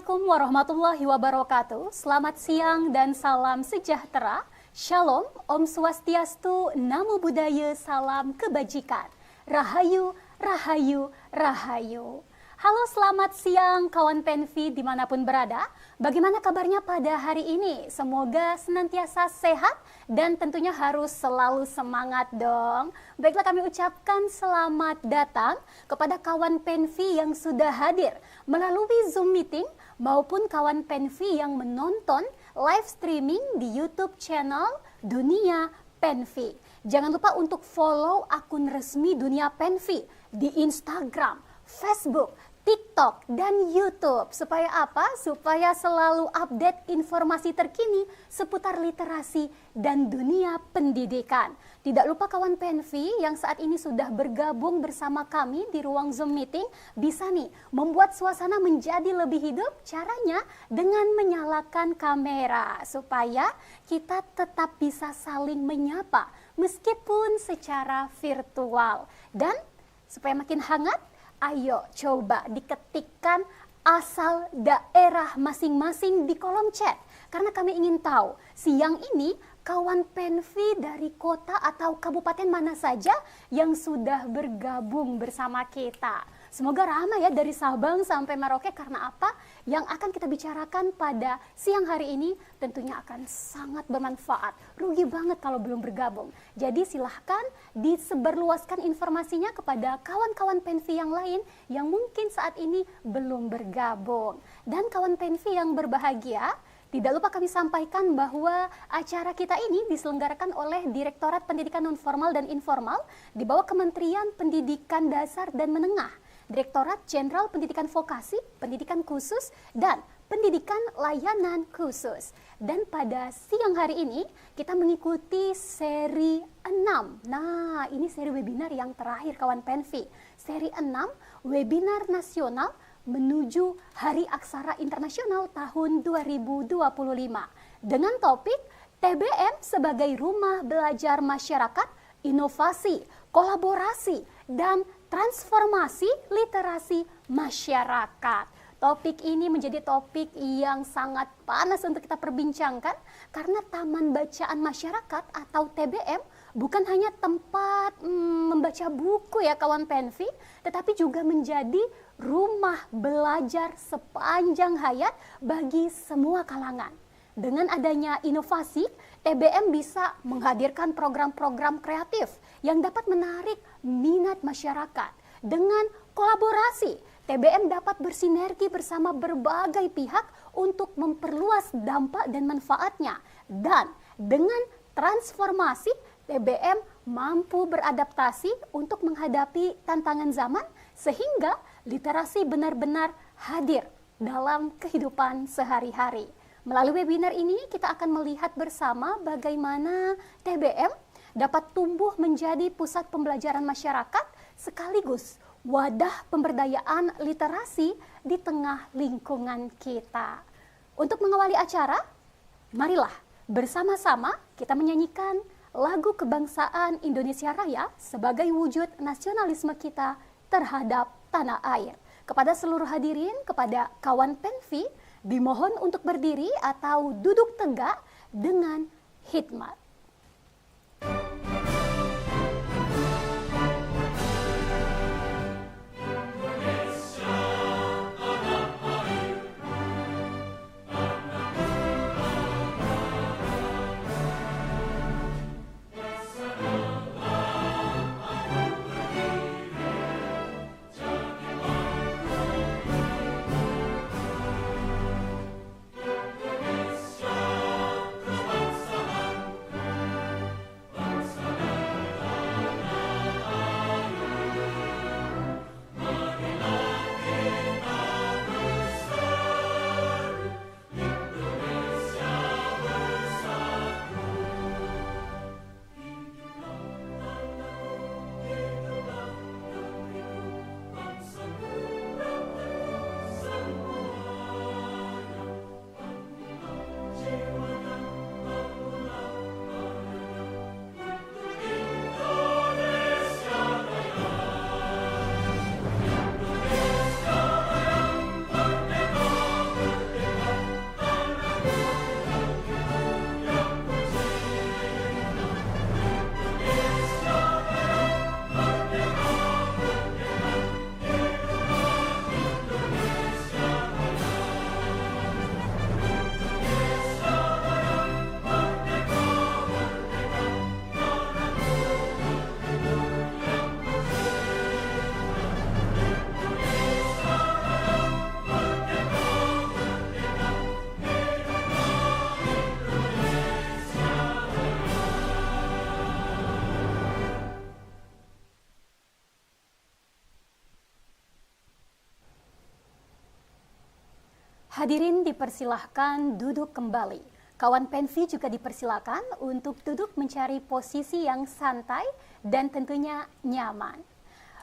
Assalamualaikum warahmatullahi wabarakatuh. Selamat siang dan salam sejahtera. Shalom, Om Swastiastu, Namo Buddhaya, salam kebajikan. Rahayu, Rahayu, Rahayu. Halo, selamat siang kawan Penfi dimanapun berada. Bagaimana kabarnya pada hari ini? Semoga senantiasa sehat dan tentunya harus selalu semangat dong. Baiklah, kami ucapkan selamat datang kepada kawan Penfi yang sudah hadir melalui Zoom meeting maupun kawan Penfi yang menonton live streaming di YouTube channel Dunia Penfi. Jangan lupa untuk follow akun resmi Dunia Penfi di Instagram, Facebook, TikTok, dan YouTube. Supaya apa? Supaya selalu update informasi terkini seputar literasi dan dunia pendidikan. Tidak lupa kawan Penfi yang saat ini sudah bergabung bersama kami di ruang Zoom meeting, bisa nih membuat suasana menjadi lebih hidup. Caranya dengan menyalakan kamera supaya kita tetap bisa saling menyapa meskipun secara virtual. Dan supaya makin hangat, ayo coba diketikkan asal daerah masing-masing di kolom chat. Karena kami ingin tahu siang ini kawan Penfi dari kota atau kabupaten mana saja yang sudah bergabung bersama kita. Semoga ramai ya dari Sabang sampai Merauke, karena apa? Yang akan kita bicarakan pada siang hari ini tentunya akan sangat bermanfaat. Rugi banget kalau belum bergabung. Jadi silahkan disebarluaskan informasinya kepada kawan-kawan Penfi yang lain yang mungkin saat ini belum bergabung. Dan kawan Penfi yang berbahagia, tidak lupa kami sampaikan bahwa acara kita ini diselenggarakan oleh Direktorat Pendidikan Nonformal dan Informal di bawah Kementerian Pendidikan Dasar dan Menengah, Direktorat Jenderal Pendidikan Vokasi, Pendidikan Khusus, dan Pendidikan Layanan Khusus. Dan pada siang hari ini kita mengikuti seri 6. Nah, ini seri webinar yang terakhir kawan Penfi. Seri 6 webinar nasional menuju Hari Aksara Internasional tahun 2025 dengan topik TBM sebagai rumah belajar masyarakat, inovasi, kolaborasi, dan transformasi literasi masyarakat. Topik ini menjadi topik yang sangat panas untuk kita perbincangkan karena Taman Bacaan Masyarakat atau TBM bukan hanya tempat membaca buku ya kawan Penfi, tetapi juga menjadi rumah belajar sepanjang hayat bagi semua kalangan. Dengan adanya inovasi, TBM bisa menghadirkan program-program kreatif yang dapat menarik minat masyarakat. Dengan kolaborasi, TBM dapat bersinergi bersama berbagai pihak untuk memperluas dampak dan manfaatnya. Dan dengan transformasi, TBM mampu beradaptasi untuk menghadapi tantangan zaman sehingga literasi benar-benar hadir dalam kehidupan sehari-hari. Melalui webinar ini kita akan melihat bersama bagaimana TBM dapat tumbuh menjadi pusat pembelajaran masyarakat sekaligus wadah pemberdayaan literasi di tengah lingkungan kita. Untuk mengawali acara, marilah bersama-sama kita menyanyikan lagu kebangsaan Indonesia Raya sebagai wujud nasionalisme kita terhadap tanah air. Kepada seluruh hadirin, kepada kawan Penfi, dimohon untuk berdiri atau duduk tegak dengan hikmat. Hadirin dipersilahkan duduk kembali. Kawan Penvi juga dipersilakan untuk duduk mencari posisi yang santai dan tentunya nyaman.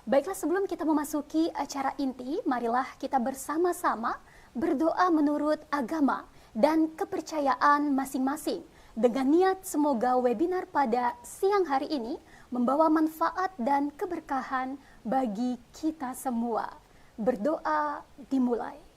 Baiklah, sebelum kita memasuki acara inti, marilah kita bersama-sama berdoa menurut agama dan kepercayaan masing-masing dengan niat semoga webinar pada siang hari ini membawa manfaat dan keberkahan bagi kita semua. Berdoa dimulai.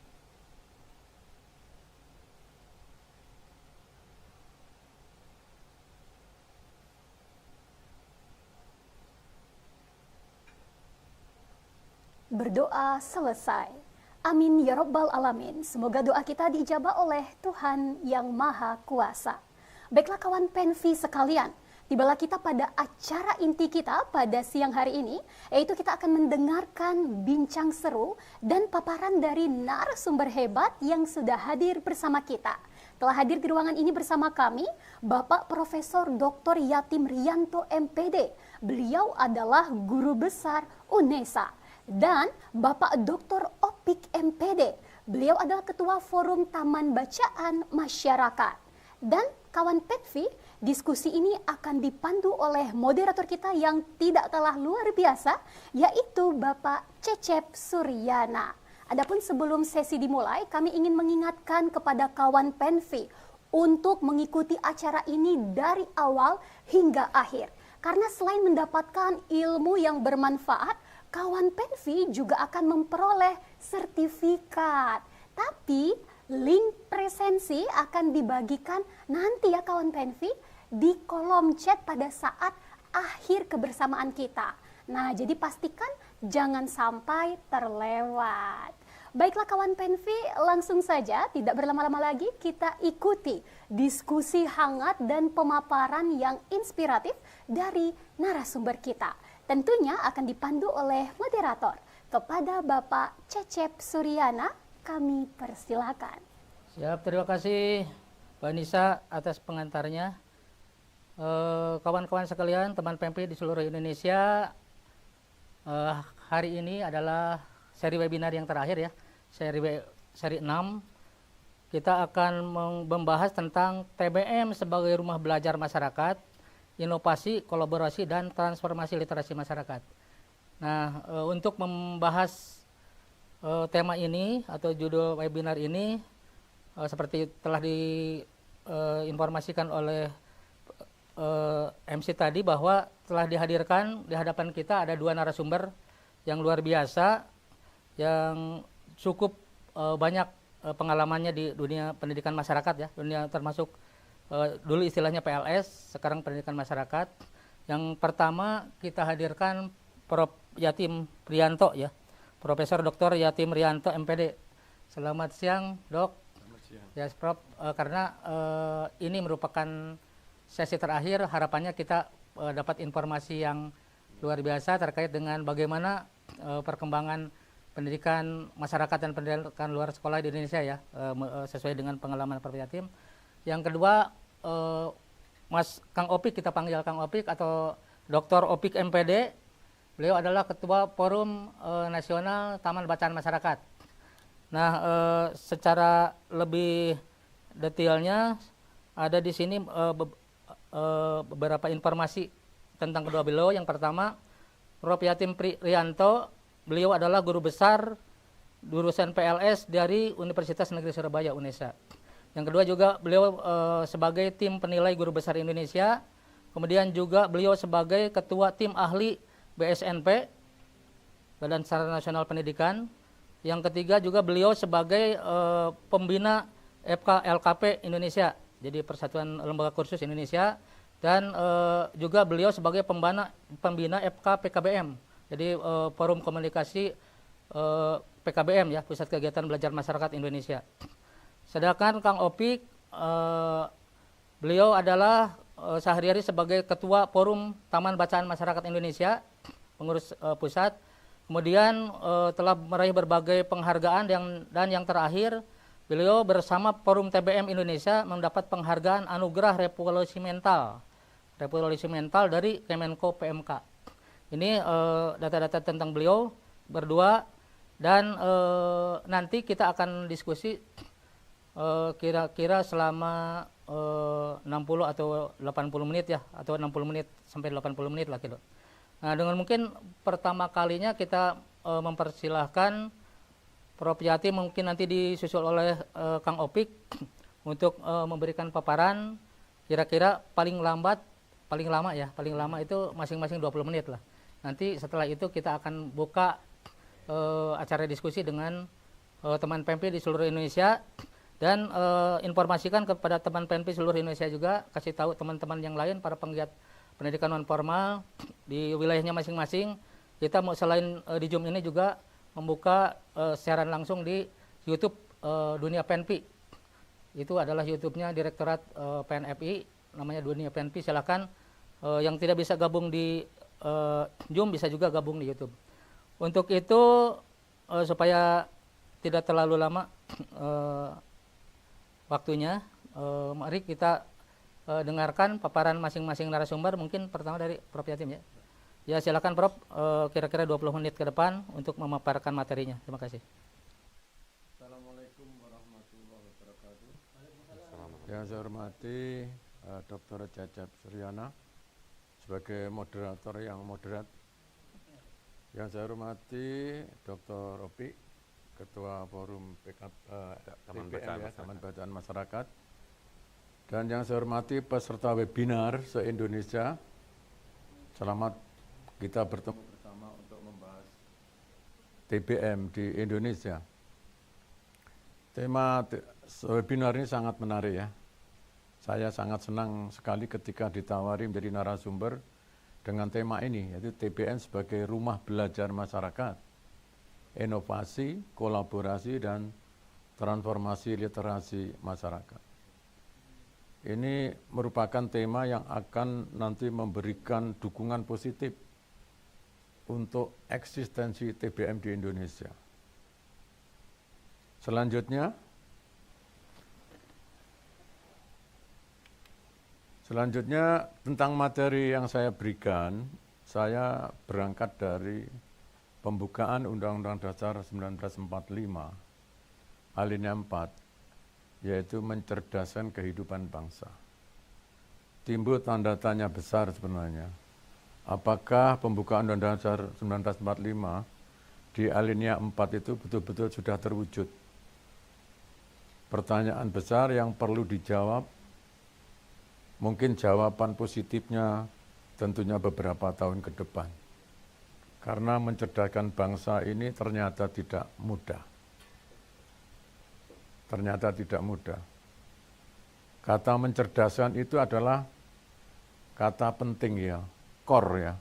Berdoa selesai. Amin ya Rabbal Alamin. Semoga doa kita diijabah oleh Tuhan yang Maha Kuasa. Baiklah kawan Penvi sekalian, tibalah kita pada acara inti kita pada siang hari ini, yaitu kita akan mendengarkan bincang seru dan paparan dari narasumber hebat yang sudah hadir bersama kita. Telah hadir di ruangan ini bersama kami, Bapak Profesor Dr. Yatim Rianto MPD. Beliau adalah guru besar UNESA. Dan Bapak Dr. Opik MPD, beliau adalah Ketua Forum Taman Bacaan Masyarakat. Dan kawan Penvi, diskusi ini akan dipandu oleh moderator kita yang tidak kalah luar biasa, yaitu Bapak Cecep Suryana. Adapun sebelum sesi dimulai, kami ingin mengingatkan kepada kawan Penvi untuk mengikuti acara ini dari awal hingga akhir. Karena selain mendapatkan ilmu yang bermanfaat, kawan Penvi juga akan memperoleh sertifikat. Tapi link presensi akan dibagikan nanti ya kawan Penvi di kolom chat pada saat akhir kebersamaan kita. Nah, jadi pastikan jangan sampai terlewat. Baiklah kawan Penvi, langsung saja tidak berlama-lama lagi kita ikuti diskusi hangat dan pemaparan yang inspiratif dari narasumber kita. Tentunya akan dipandu oleh moderator. Kepada Bapak Cecep Suryana, kami persilakan. Siap, terima kasih Mbak Nisa atas pengantarnya. Kawan-kawan sekalian, teman Penvi di seluruh Indonesia, hari ini adalah seri webinar yang terakhir ya, seri 6. Kita akan membahas tentang TBM sebagai rumah belajar masyarakat, inovasi, kolaborasi, dan transformasi literasi masyarakat. Nah, untuk membahas tema ini atau judul webinar ini, seperti telah diinformasikan oleh MC tadi bahwa telah dihadirkan di hadapan kita ada 2 narasumber yang luar biasa, yang cukup banyak pengalamannya di dunia pendidikan masyarakat ya, dunia termasuk dulu istilahnya PLS, sekarang pendidikan masyarakat. Yang pertama kita hadirkan Prof. Yatim Rianto ya, Profesor Dr. Yatim Rianto MPD. Selamat siang Dok. Selamat siang. Ya Prof, karena ini merupakan sesi terakhir, harapannya kita dapat informasi yang luar biasa terkait dengan bagaimana perkembangan pendidikan masyarakat dan pendidikan luar sekolah di Indonesia ya, sesuai dengan pengalaman Prof. Yatim. Yang kedua, Mas Kang Opik, kita panggil Kang Opik atau Dr. Opik MPD. Beliau adalah Ketua Forum Nasional Taman Bacaan Masyarakat. Nah, secara lebih detailnya ada di sini beberapa informasi tentang kedua beliau. Yang pertama, Prof. Yatim Rianto, beliau adalah guru besar jurusan PLS dari Universitas Negeri Surabaya UNESA. Yang kedua juga beliau sebagai tim penilai guru besar Indonesia, kemudian juga beliau sebagai ketua tim ahli BSNP, Badan Sarana Nasional Pendidikan. Yang ketiga juga beliau sebagai pembina FK LKP Indonesia, jadi Persatuan Lembaga Kursus Indonesia, dan juga beliau sebagai pembina FK PKBM, jadi Forum Komunikasi PKBM ya, Pusat Kegiatan Belajar Masyarakat Indonesia. Sedangkan Kang Opik, beliau adalah sehari-hari sebagai Ketua Forum Taman Bacaan Masyarakat Indonesia, pengurus pusat. Kemudian telah meraih berbagai penghargaan dan yang terakhir, beliau bersama Forum TBM Indonesia mendapat penghargaan Anugerah Revolusi Mental dari Kemenko PMK. Ini data-data tentang beliau berdua, dan nanti kita akan diskusi kira-kira selama 60 atau 80 menit ya, atau 60 menit sampai 80 menit lah gitu. Nah, dengan mungkin pertama kalinya kita mempersilahkan Prof Yati, mungkin nanti disusul oleh Kang Opik untuk memberikan paparan kira-kira paling lama itu masing-masing 20 menit lah. Nanti setelah itu kita akan buka acara diskusi dengan teman PMP di seluruh Indonesia, dan informasikan kepada teman PMP seluruh Indonesia juga, kasih tahu teman-teman yang lain, para penggiat pendidikan non formal di wilayahnya masing-masing. Kita mau selain di Zoom ini juga membuka siaran langsung di YouTube Dunia PNP. Itu adalah YouTube-nya Direktorat PNFI, namanya Dunia PNP. Silakan yang tidak bisa gabung di Zoom bisa juga gabung di YouTube. Untuk itu supaya tidak terlalu lama waktunya, mari kita dengarkan paparan masing-masing narasumber. Mungkin pertama dari Prof Yatim ya. Ya silakan Prof, kira-kira 20 menit ke depan untuk memaparkan materinya. Terima kasih. Assalamualaikum warahmatullahi wabarakatuh. Yang saya hormati Dr. Cecep Suryana sebagai moderator yang moderat. Yang saya hormati Dr. Opik, Ketua Forum TBM ya, Taman Bacaan Masyarakat. Dan yang saya hormati peserta webinar se-Indonesia. Selamat kita bertemu bersama untuk membahas TBM di Indonesia. Tema webinar ini sangat menarik ya. Saya sangat senang sekali ketika ditawari menjadi narasumber dengan tema ini, yaitu TBM sebagai rumah belajar masyarakat, inovasi, kolaborasi, dan transformasi literasi masyarakat. Ini merupakan tema yang akan nanti memberikan dukungan positif untuk eksistensi TBM di Indonesia. Selanjutnya tentang materi yang saya berikan, saya berangkat dari pembukaan Undang-Undang Dasar 1945, alinea 4, yaitu mencerdaskan kehidupan bangsa. Timbul tanda tanya besar sebenarnya. Apakah pembukaan Undang-Undang Dasar 1945 di alinea 4 itu betul-betul sudah terwujud? Pertanyaan besar yang perlu dijawab, mungkin jawaban positifnya tentunya beberapa tahun ke depan. Karena mencerdaskan bangsa ini ternyata tidak mudah. Kata mencerdaskan itu adalah kata penting ya, core ya.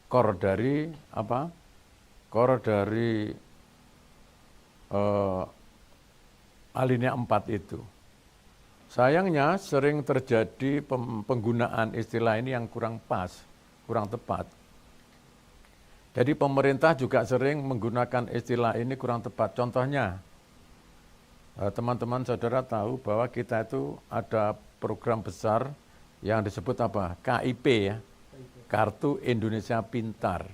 Core dari apa? Core dari alinea 4 itu. Sayangnya sering terjadi penggunaan istilah ini yang kurang pas, kurang tepat. Jadi pemerintah juga sering menggunakan istilah ini kurang tepat. Contohnya, teman-teman saudara tahu bahwa kita itu ada program besar yang disebut apa? KIP ya, Kartu Indonesia Pintar.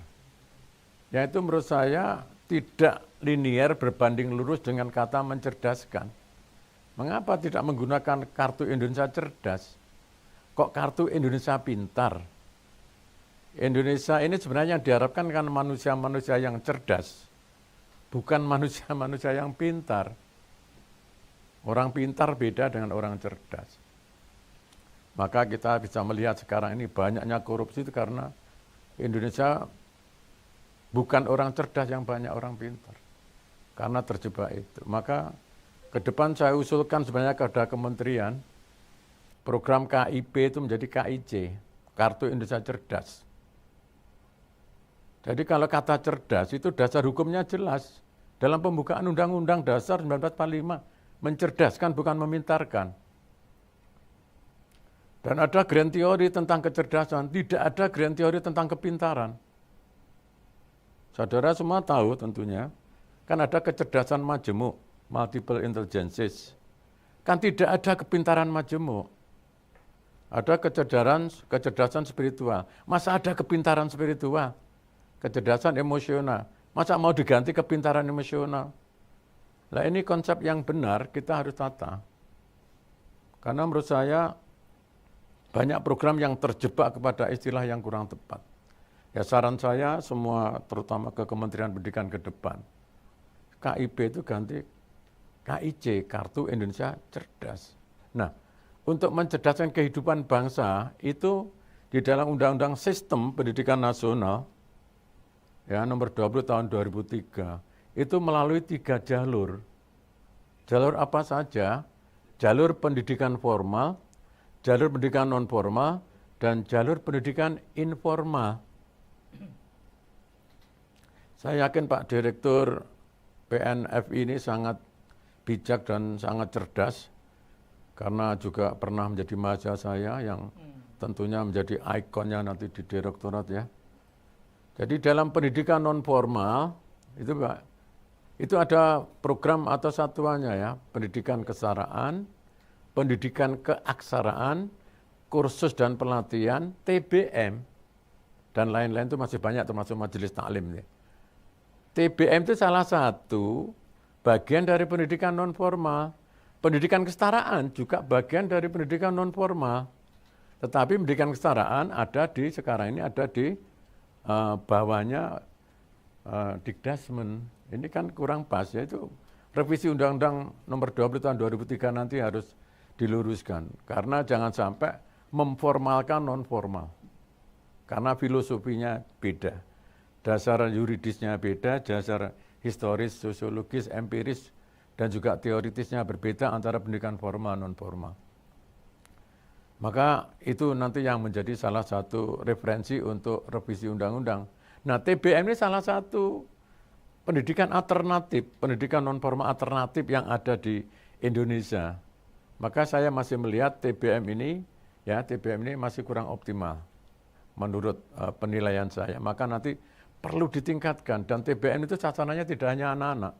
Yang itu menurut saya tidak linier berbanding lurus dengan kata mencerdaskan. Mengapa tidak menggunakan Kartu Indonesia Cerdas? Kok Kartu Indonesia Pintar? Indonesia ini sebenarnya yang diharapkan kan manusia-manusia yang cerdas, bukan manusia-manusia yang pintar. Orang pintar beda dengan orang cerdas. Maka kita bisa melihat sekarang ini banyaknya korupsi itu karena Indonesia bukan orang cerdas yang banyak orang pintar. Karena terjebak itu. Maka ke depan saya usulkan sebenarnya kepada kementerian, program KIP itu menjadi KIC, Kartu Indonesia Cerdas. Jadi kalau kata cerdas itu dasar hukumnya jelas. Dalam pembukaan Undang-Undang Dasar 1945, mencerdaskan bukan memintarkan. Dan ada grand teori tentang kecerdasan, tidak ada grand teori tentang kepintaran. Saudara semua tahu tentunya, kan ada kecerdasan majemuk, multiple intelligences. Kan tidak ada kepintaran majemuk. Ada kecerdasan spiritual. Masa ada kepintaran spiritual? Kecerdasan emosional. Masa mau diganti kepintaran emosional? Nah ini konsep yang benar kita harus tata. Karena menurut saya banyak program yang terjebak kepada istilah yang kurang tepat. Ya saran saya semua terutama ke Kementerian Pendidikan ke depan. KIP itu ganti KIC, Kartu Indonesia Cerdas. Nah, untuk mencerdaskan kehidupan bangsa itu di dalam Undang-Undang Sistem Pendidikan Nasional ya nomor 20 tahun 2003 itu melalui 3 jalur. Jalur apa saja? Jalur pendidikan formal, jalur pendidikan non formal, dan jalur pendidikan informal. Saya yakin Pak Direktur PNFI ini sangat bijak dan sangat cerdas karena juga pernah menjadi mahasiswa saya yang tentunya menjadi ikonnya nanti di direktorat ya. Jadi dalam pendidikan non formal itu Pak, itu ada program atau satuannya ya, pendidikan kesetaraan, pendidikan keaksaraan, kursus dan pelatihan, TBM, dan lain-lain itu masih banyak termasuk majelis taklim. TBM itu salah satu bagian dari pendidikan non formal. Pendidikan kesetaraan juga bagian dari pendidikan non formal. Tetapi pendidikan kesetaraan ada di sekarang ini ada di bawahnya Dikdasmen. Ini kan kurang pas ya, itu revisi Undang-Undang nomor 20 tahun 2003 nanti harus diluruskan. Karena jangan sampai memformalkan non formal. Karena filosofinya beda. Dasar yuridisnya beda, dasar historis, sosiologis, empiris, dan juga teoritisnya berbeda antara pendidikan formal non formal. Maka itu nanti yang menjadi salah satu referensi untuk revisi undang-undang. Nah TBM ini salah satu pendidikan alternatif, pendidikan non formal alternatif yang ada di Indonesia. Maka saya masih melihat TBM ini masih kurang optimal menurut penilaian saya. Maka nanti perlu ditingkatkan dan TBM itu sasarannya tidak hanya anak-anak.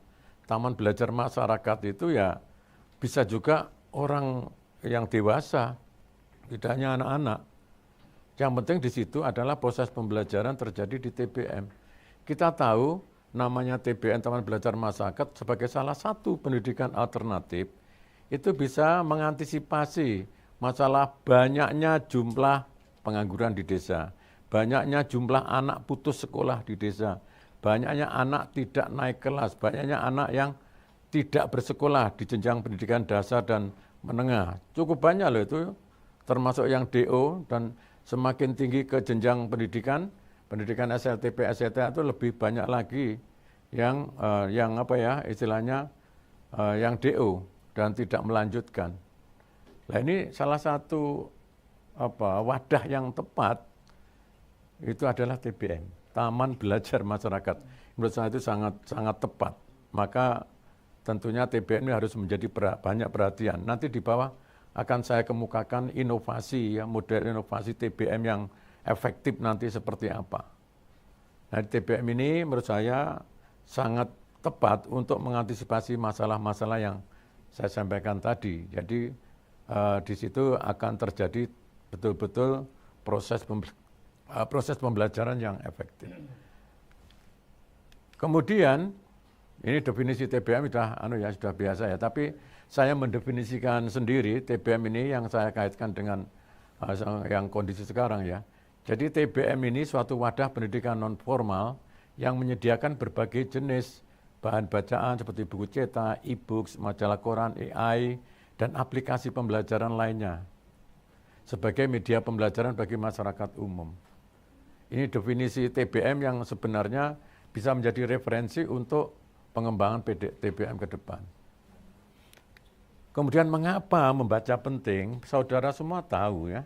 Taman belajar masyarakat itu ya bisa juga orang yang dewasa, tidak hanya anak-anak. Yang penting di situ adalah proses pembelajaran terjadi di TBM. Kita tahu namanya TBM, Taman Belajar Masyarakat, sebagai salah satu pendidikan alternatif, itu bisa mengantisipasi masalah banyaknya jumlah pengangguran di desa, banyaknya jumlah anak putus sekolah di desa, banyaknya anak tidak naik kelas, banyaknya anak yang tidak bersekolah di jenjang pendidikan dasar dan menengah. Cukup banyak loh itu, termasuk yang DO, dan semakin tinggi ke jenjang pendidikan SLTP, SLTA itu lebih banyak lagi yang yang DO dan tidak melanjutkan. Nah ini salah satu wadah yang tepat itu adalah TBM, Taman Belajar Masyarakat. Menurut saya itu sangat tepat. Maka tentunya TBM ini harus menjadi banyak perhatian. Nanti di bawah akan saya kemukakan inovasi, ya, model inovasi TBM yang efektif nanti seperti apa. Nah, TBM ini menurut saya sangat tepat untuk mengantisipasi masalah-masalah yang saya sampaikan tadi. Jadi di situ akan terjadi betul-betul proses pembelajaran yang efektif. Kemudian ini definisi TBM sudah biasa ya, tapi saya mendefinisikan sendiri TBM ini yang saya kaitkan dengan yang kondisi sekarang ya. Jadi TBM ini suatu wadah pendidikan non formal yang menyediakan berbagai jenis bahan bacaan seperti buku cetak, e-books, majalah koran, AI, dan aplikasi pembelajaran lainnya sebagai media pembelajaran bagi masyarakat umum. Ini definisi TBM yang sebenarnya bisa menjadi referensi untuk pengembangan TBM ke depan. Kemudian mengapa membaca penting? Saudara semua tahu ya,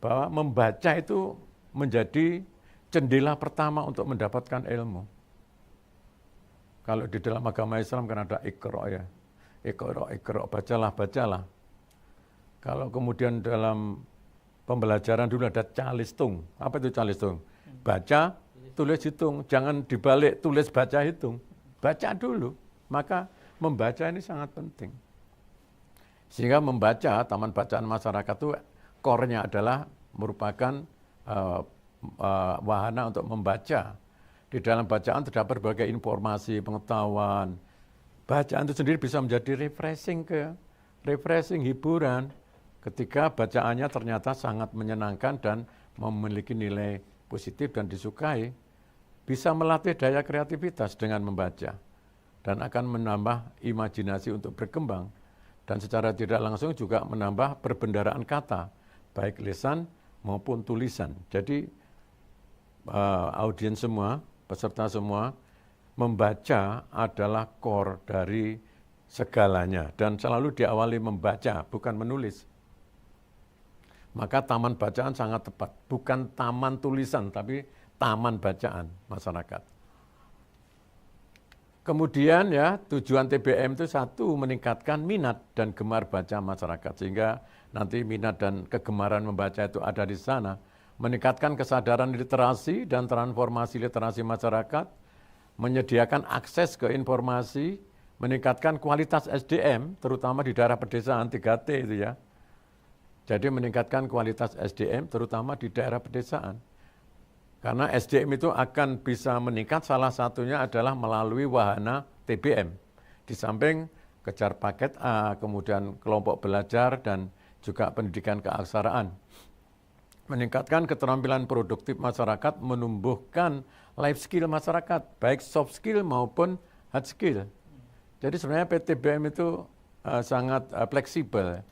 bahwa membaca itu menjadi jendela pertama untuk mendapatkan ilmu. Kalau di dalam agama Islam kan ada Iqra ya. Iqra, bacalah. Kalau kemudian dalam pembelajaran dulu ada calistung. Apa itu calistung? Baca, tulis, hitung. Jangan dibalik tulis, baca, hitung. Baca dulu. Maka membaca ini sangat penting. Sehingga membaca, taman bacaan masyarakat itu core-nya adalah merupakan wahana untuk membaca. Di dalam bacaan terdapat berbagai informasi, pengetahuan, bacaan itu sendiri bisa menjadi refreshing hiburan ketika bacaannya ternyata sangat menyenangkan dan memiliki nilai positif dan disukai, bisa melatih daya kreativitas dengan membaca dan akan menambah imajinasi untuk berkembang dan secara tidak langsung juga menambah perbendaharaan kata baik lisan maupun tulisan. Jadi audiens semua, peserta semua membaca adalah core dari segalanya dan selalu diawali membaca bukan menulis. Maka taman bacaan sangat tepat, bukan taman tulisan, tapi taman bacaan masyarakat. Kemudian ya tujuan TBM itu satu, meningkatkan minat dan gemar baca masyarakat. Sehingga nanti minat dan kegemaran membaca itu ada di sana. Meningkatkan kesadaran literasi dan transformasi literasi masyarakat, menyediakan akses ke informasi, meningkatkan kualitas SDM, terutama di daerah pedesaan 3T itu ya. Jadi meningkatkan kualitas SDM terutama di daerah pedesaan. Karena SDM itu akan bisa meningkat salah satunya adalah melalui wahana TBM. Di samping kejar paket A, kemudian kelompok belajar dan juga pendidikan keaksaraan. Meningkatkan keterampilan produktif masyarakat, menumbuhkan life skill masyarakat, baik soft skill maupun hard skill. Jadi sebenarnya PTBM itu sangat fleksibel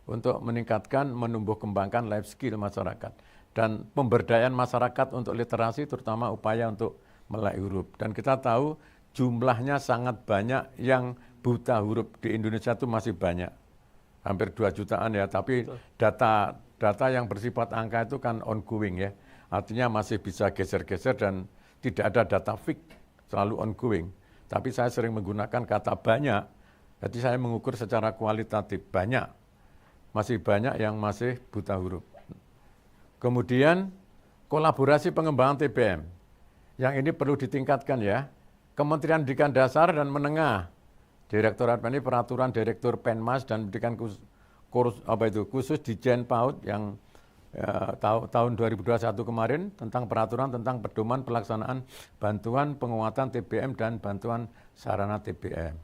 untuk meningkatkan, menumbuh kembangkan life skill masyarakat. Dan pemberdayaan masyarakat untuk literasi terutama upaya untuk melek huruf. Dan kita tahu jumlahnya sangat banyak yang buta huruf di Indonesia itu masih banyak. Hampir 2 jutaan ya, tapi data yang bersifat angka itu kan ongoing ya. Artinya masih bisa geser-geser dan tidak ada data fix, selalu ongoing. Tapi saya sering menggunakan kata banyak, jadi saya mengukur secara kualitatif banyak. Masih banyak yang masih buta huruf. Kemudian kolaborasi pengembangan TBM. Yang ini perlu ditingkatkan ya. Kementerian Pendidikan Dasar dan Menengah, Direktorat ini Peraturan Direktur Penmas dan Pendidikan khusus Dijen PAUD yang tahun 2021 kemarin tentang peraturan tentang pedoman pelaksanaan bantuan penguatan TBM dan bantuan sarana TBM.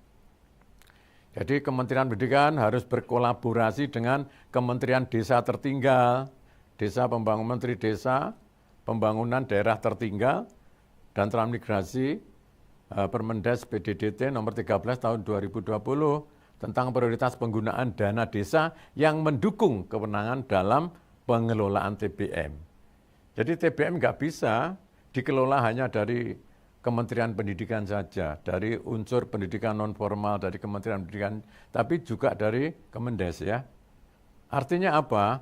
Jadi Kementerian Pendidikan harus berkolaborasi dengan Kementerian Desa Tertinggal, Desa Pembangunan Menteri Desa, Pembangunan Daerah Tertinggal, dan Transmigrasi, Permendes PDDT nomor 13 tahun 2020 tentang prioritas penggunaan dana desa yang mendukung kewenangan dalam pengelolaan TBM. Jadi TBM nggak bisa dikelola hanya dari Kementerian Pendidikan saja, dari unsur pendidikan non formal dari Kementerian Pendidikan, tapi juga dari Kemendes ya. Artinya apa?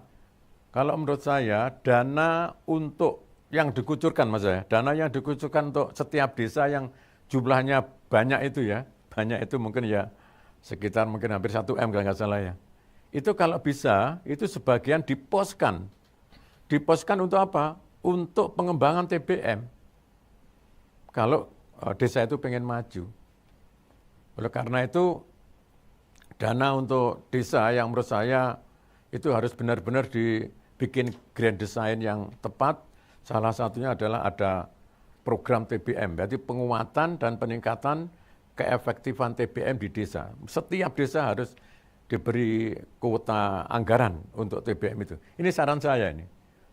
Kalau menurut saya dana untuk yang dikucurkan Mas ya, dana yang dikucurkan untuk setiap desa yang jumlahnya banyak itu ya, banyak itu mungkin ya sekitar mungkin hampir 1 M kalau nggak salah ya. Itu kalau bisa, itu sebagian diposkan. Diposkan untuk apa? Untuk pengembangan TBM. Kalau desa itu pengen maju. Oleh karena itu, dana untuk desa yang menurut saya itu harus benar-benar dibikin grand design yang tepat. Salah satunya adalah ada program TBM, berarti penguatan dan peningkatan keefektifan TBM di desa. Setiap desa harus diberi kuota anggaran untuk TBM itu. Ini saran saya ini,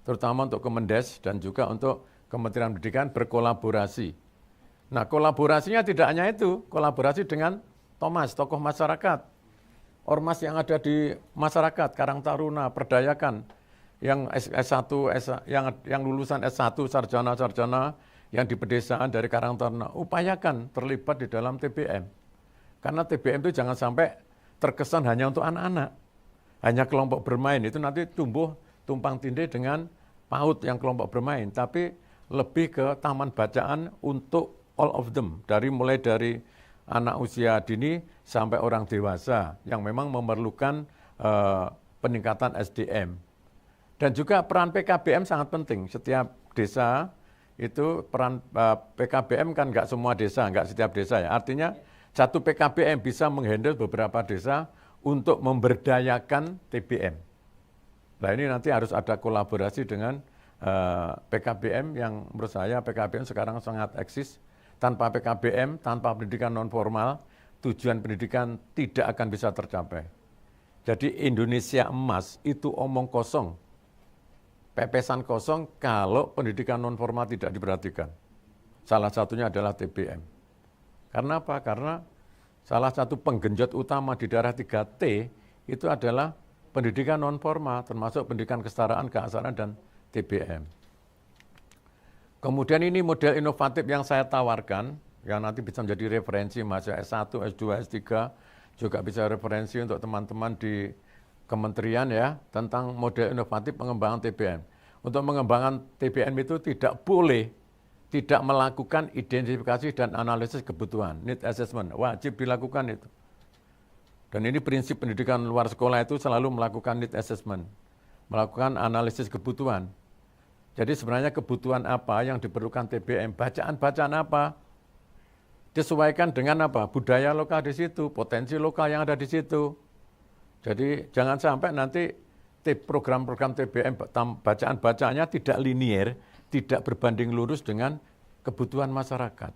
terutama untuk Kemendes dan juga untuk Kementerian Pendidikan berkolaborasi. Nah, kolaborasinya tidak hanya itu, kolaborasi dengan Thomas, tokoh masyarakat, ormas yang ada di masyarakat, Karang Taruna, Perdayakan, yang S1, yang lulusan S1, sarjana-sarjana yang di pedesaan dari Karang Taruna, upayakan terlibat di dalam TBM. Karena TBM itu jangan sampai terkesan hanya untuk anak-anak, hanya kelompok bermain, itu nanti tumbuh tumpang tindih dengan PAUD yang kelompok bermain, tapi lebih ke taman bacaan untuk all of them, mulai dari anak usia dini sampai orang dewasa yang memang memerlukan peningkatan SDM. Dan juga peran PKBM sangat penting. Setiap desa itu peran PKBM kan nggak semua desa, nggak setiap desa ya. Artinya satu PKBM bisa menghandle beberapa desa untuk memberdayakan TBM. Nah ini nanti harus ada kolaborasi dengan PKBM yang menurut saya PKBM sekarang sangat eksis. Tanpa PKBM, tanpa pendidikan non formal, tujuan pendidikan tidak akan bisa tercapai. Jadi Indonesia emas itu omong kosong, pepesan kosong kalau pendidikan non formal tidak diperhatikan. Salah satunya adalah TBM. Karena apa? Karena salah satu penggenjot utama di daerah 3T itu adalah pendidikan non formal, termasuk pendidikan kesetaraan, keaksaraan, dan TBM. Kemudian ini model inovatif yang saya tawarkan, yang nanti bisa menjadi referensi mahasiswa S1, S2, S3, juga bisa referensi untuk teman-teman di kementerian ya, tentang model inovatif pengembangan TBM. Untuk mengembangkan TBM itu tidak boleh tidak melakukan identifikasi dan analisis kebutuhan, need assessment, wajib dilakukan itu. Dan ini prinsip pendidikan luar sekolah itu selalu melakukan need assessment, melakukan analisis kebutuhan. Jadi sebenarnya kebutuhan apa yang diperlukan TBM, bacaan-bacaan apa, disesuaikan dengan apa, budaya lokal di situ, potensi lokal yang ada di situ. Jadi jangan sampai nanti program-program TBM, bacaan-bacaannya tidak linier, tidak berbanding lurus dengan kebutuhan masyarakat.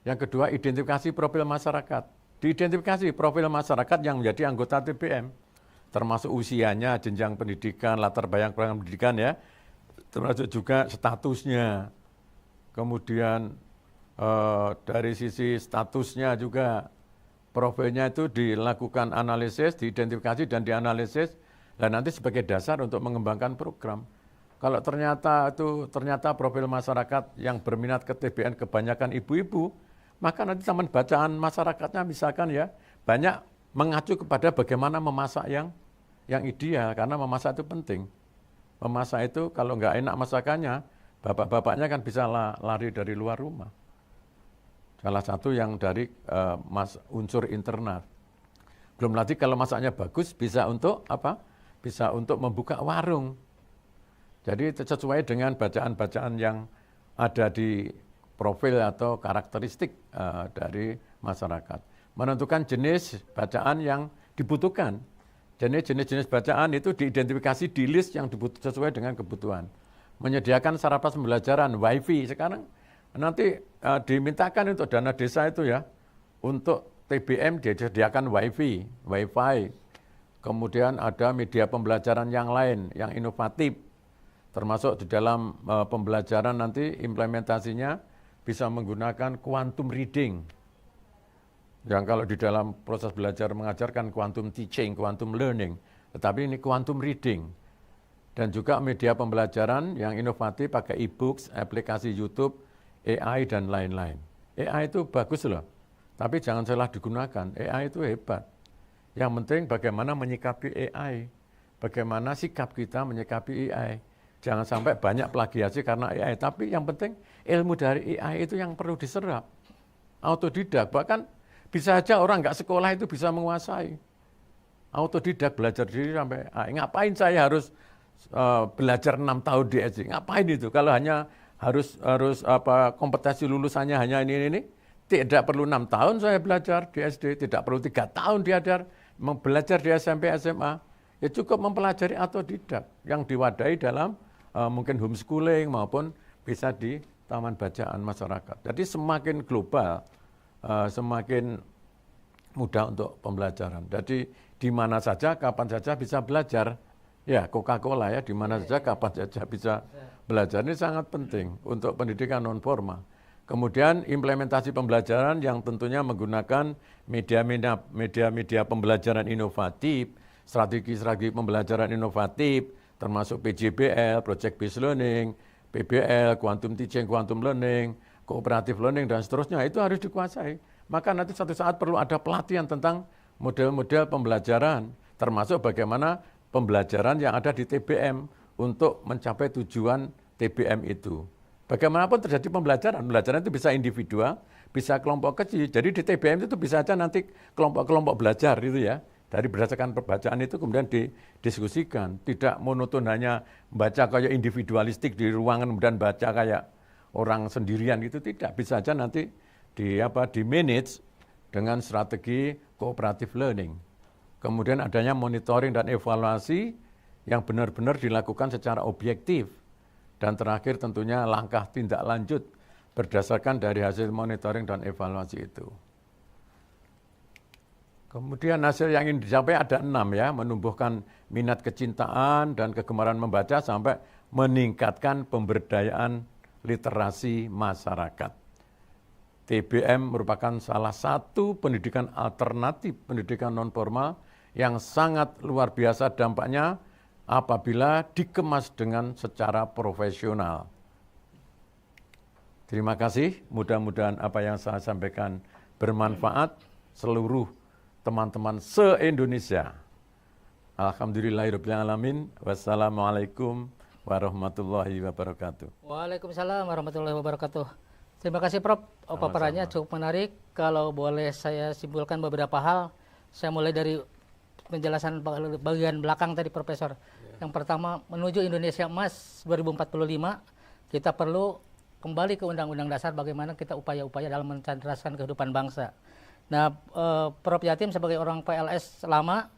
Yang kedua, identifikasi profil masyarakat. Diidentifikasi profil masyarakat yang menjadi anggota TBM, termasuk usianya, jenjang pendidikan, latar belakang pendidikan ya, termasuk juga statusnya. Kemudian dari sisi statusnya juga profilnya itu dilakukan analisis, diidentifikasi dan dianalisis, dan nanti sebagai dasar untuk mengembangkan program. Kalau ternyata profil masyarakat yang berminat ke TBM kebanyakan ibu-ibu, maka nanti taman bacaan masyarakatnya misalkan ya banyak mengacu kepada bagaimana memasak yang ideal, karena memasak itu penting. Memasak itu kalau nggak enak masakannya, bapak-bapaknya kan bisa lari dari luar rumah. Salah satu yang dari unsur internal. Belum lagi kalau masaknya bagus bisa untuk apa? Bisa untuk membuka warung. Jadi sesuai dengan bacaan-bacaan yang ada di profil atau karakteristik dari masyarakat. Menentukan jenis bacaan yang dibutuhkan. Jenis bacaan itu diidentifikasi di list yang sesuai dengan kebutuhan. Menyediakan sarana pembelajaran, wifi. Sekarang nanti dimintakan untuk dana desa itu ya, untuk TBM disediakan wifi. Kemudian ada media pembelajaran yang lain, yang inovatif. Termasuk di dalam pembelajaran nanti implementasinya bisa menggunakan quantum reading. Yang kalau di dalam proses belajar mengajarkan quantum teaching, quantum learning. Tetapi ini quantum reading. Dan juga media pembelajaran yang inovatif pakai e-books, aplikasi YouTube, AI dan lain-lain. AI itu bagus loh, tapi jangan salah digunakan. AI itu hebat. Yang penting bagaimana menyikapi AI. Bagaimana sikap kita menyikapi AI. Jangan sampai banyak plagiasi karena AI, tapi yang penting ilmu dari AI itu yang perlu diserap. Autodidak, bahkan bisa aja orang nggak sekolah itu bisa menguasai. Autodidak belajar diri sampai AI. Ngapain saya harus belajar 6 tahun di SD? Ngapain itu? Kalau hanya harus kompetensi lulusannya hanya ini, tidak perlu 6 tahun saya belajar di SD, tidak perlu 3 tahun belajar di SMP, SMA. Ya cukup mempelajari autodidak yang diwadahi dalam mungkin homeschooling maupun bisa di taman bacaan masyarakat. Jadi semakin global, semakin mudah untuk pembelajaran. Jadi di mana saja, kapan saja bisa belajar. Ya Coca-Cola ya, di mana saja, kapan saja bisa belajar. Ini sangat penting untuk pendidikan non formal. Kemudian implementasi pembelajaran yang tentunya menggunakan media pembelajaran inovatif, strategi pembelajaran inovatif, termasuk PJBL, Project Based Learning, PBL, Quantum Teaching, Quantum Learning, Cooperative Learning, dan seterusnya, itu harus dikuasai. Maka nanti suatu saat perlu ada pelatihan tentang model-model pembelajaran, termasuk bagaimana pembelajaran yang ada di TBM untuk mencapai tujuan TBM itu. Bagaimanapun terjadi pembelajaran itu bisa individual, bisa kelompok kecil. Jadi di TBM itu bisa aja nanti kelompok-kelompok belajar gitu ya. Dari berdasarkan perbacaan itu kemudian didiskusikan, tidak monoton hanya baca kayak individualistik di ruangan kemudian baca kayak orang sendirian itu tidak, bisa aja nanti di manage dengan strategi cooperative learning. Kemudian adanya monitoring dan evaluasi yang benar-benar dilakukan secara objektif, dan terakhir tentunya langkah tindak lanjut berdasarkan dari hasil monitoring dan evaluasi itu. Kemudian hasil yang ingin dicapai ada 6 ya, menumbuhkan minat kecintaan dan kegemaran membaca sampai meningkatkan pemberdayaan literasi masyarakat. TBM merupakan salah satu pendidikan alternatif, pendidikan non-formal yang sangat luar biasa dampaknya apabila dikemas dengan secara profesional. Terima kasih, mudah-mudahan apa yang saya sampaikan bermanfaat seluruh teman-teman se-Indonesia. Alhamdulillahirrahmanirrahim. Wassalamualaikum warahmatullahi wabarakatuh. Waalaikumsalam warahmatullahi wabarakatuh. Terima kasih Prof. Paparannya cukup menarik. Kalau boleh saya simpulkan beberapa hal, saya mulai dari penjelasan bagian belakang tadi Profesor. Yang pertama, menuju Indonesia Emas 2045, kita perlu kembali ke Undang-Undang Dasar bagaimana kita upaya-upaya dalam mencerdaskan kehidupan bangsa. Nah, Prof. Yatim sebagai orang PLS lama,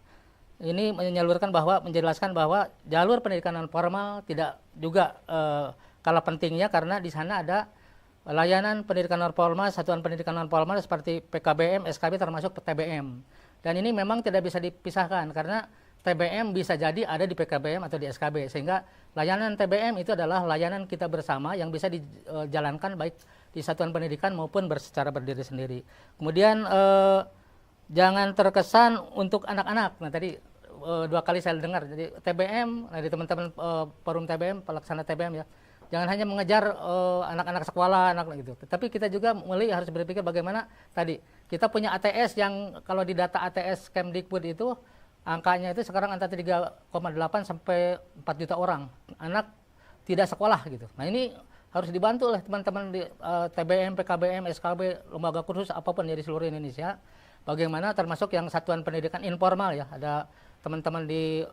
ini menjelaskan bahwa jalur pendidikan non formal tidak juga kalah pentingnya karena di sana ada layanan pendidikan non formal, satuan pendidikan non formal seperti PKBM, SKB termasuk TBM. Dan ini memang tidak bisa dipisahkan karena TBM bisa jadi ada di PKBM atau di SKB sehingga layanan TBM itu adalah layanan kita bersama yang bisa dijalankan baik di satuan pendidikan maupun secara berdiri sendiri. Kemudian jangan terkesan untuk anak-anak. Nah tadi 2 kali saya dengar, jadi TBM, dari teman-teman forum TBM, pelaksana TBM ya, jangan hanya mengejar anak-anak sekolah, gitu. Tapi kita juga mulai harus berpikir bagaimana tadi kita punya ATS yang kalau di data ATS Kemdikbud itu angkanya itu sekarang antara 3,8 sampai 4 juta orang anak tidak sekolah gitu. Nah ini harus dibantu oleh teman-teman di TBM, PKBM, SKB, lembaga kursus apapun dari seluruh Indonesia. Bagaimana termasuk yang satuan pendidikan informal ya, ada teman-teman di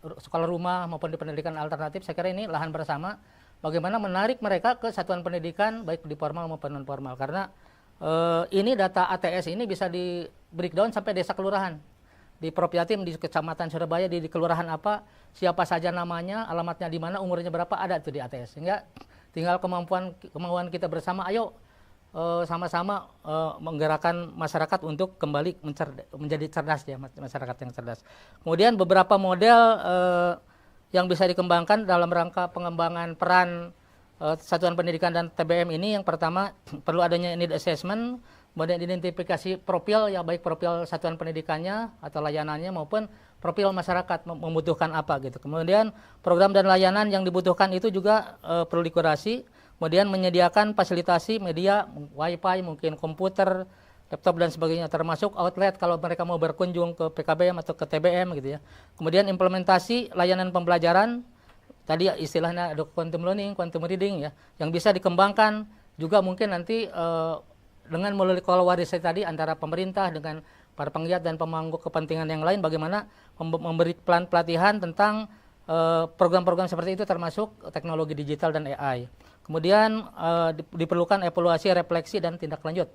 sekolah rumah maupun di pendidikan alternatif. Saya kira ini lahan bersama bagaimana menarik mereka ke satuan pendidikan baik di formal maupun non formal karena ini data ATS ini bisa di breakdown sampai desa kelurahan. Di Prof. Yatim di Kecamatan Surabaya di kelurahan apa, siapa saja namanya, alamatnya di mana, umurnya berapa, ada itu di ATS. Sehingga tinggal kemauan kita bersama, ayo sama-sama menggerakkan masyarakat untuk kembali menjadi cerdas ya, masyarakat yang cerdas. Kemudian beberapa model yang bisa dikembangkan dalam rangka pengembangan peran satuan pendidikan dan TBM ini. Yang pertama perlu adanya need assessment, kemudian identifikasi profil ya, baik profil satuan pendidikannya atau layanannya maupun profil masyarakat membutuhkan apa gitu. Kemudian program dan layanan yang dibutuhkan itu juga perlu dikurasi. Kemudian menyediakan fasilitasi media, wifi, mungkin komputer, laptop dan sebagainya, termasuk outlet kalau mereka mau berkunjung ke PKBM atau ke TBM gitu ya. Kemudian implementasi layanan pembelajaran, tadi istilahnya ada quantum learning, quantum reading ya, yang bisa dikembangkan juga mungkin nanti dengan melalui kolaborasi tadi antara pemerintah dengan para penggiat dan pemangku kepentingan yang lain, bagaimana memberi pelatihan tentang program-program seperti itu termasuk teknologi digital dan AI. Kemudian diperlukan evaluasi, refleksi, dan tindak lanjut.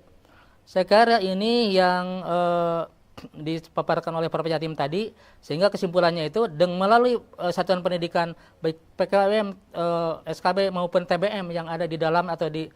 Saya kira ini yang dipaparkan oleh Prof. Yatim tadi, sehingga kesimpulannya itu melalui satuan pendidikan baik PKBM, SKB maupun TBM yang ada di dalam atau di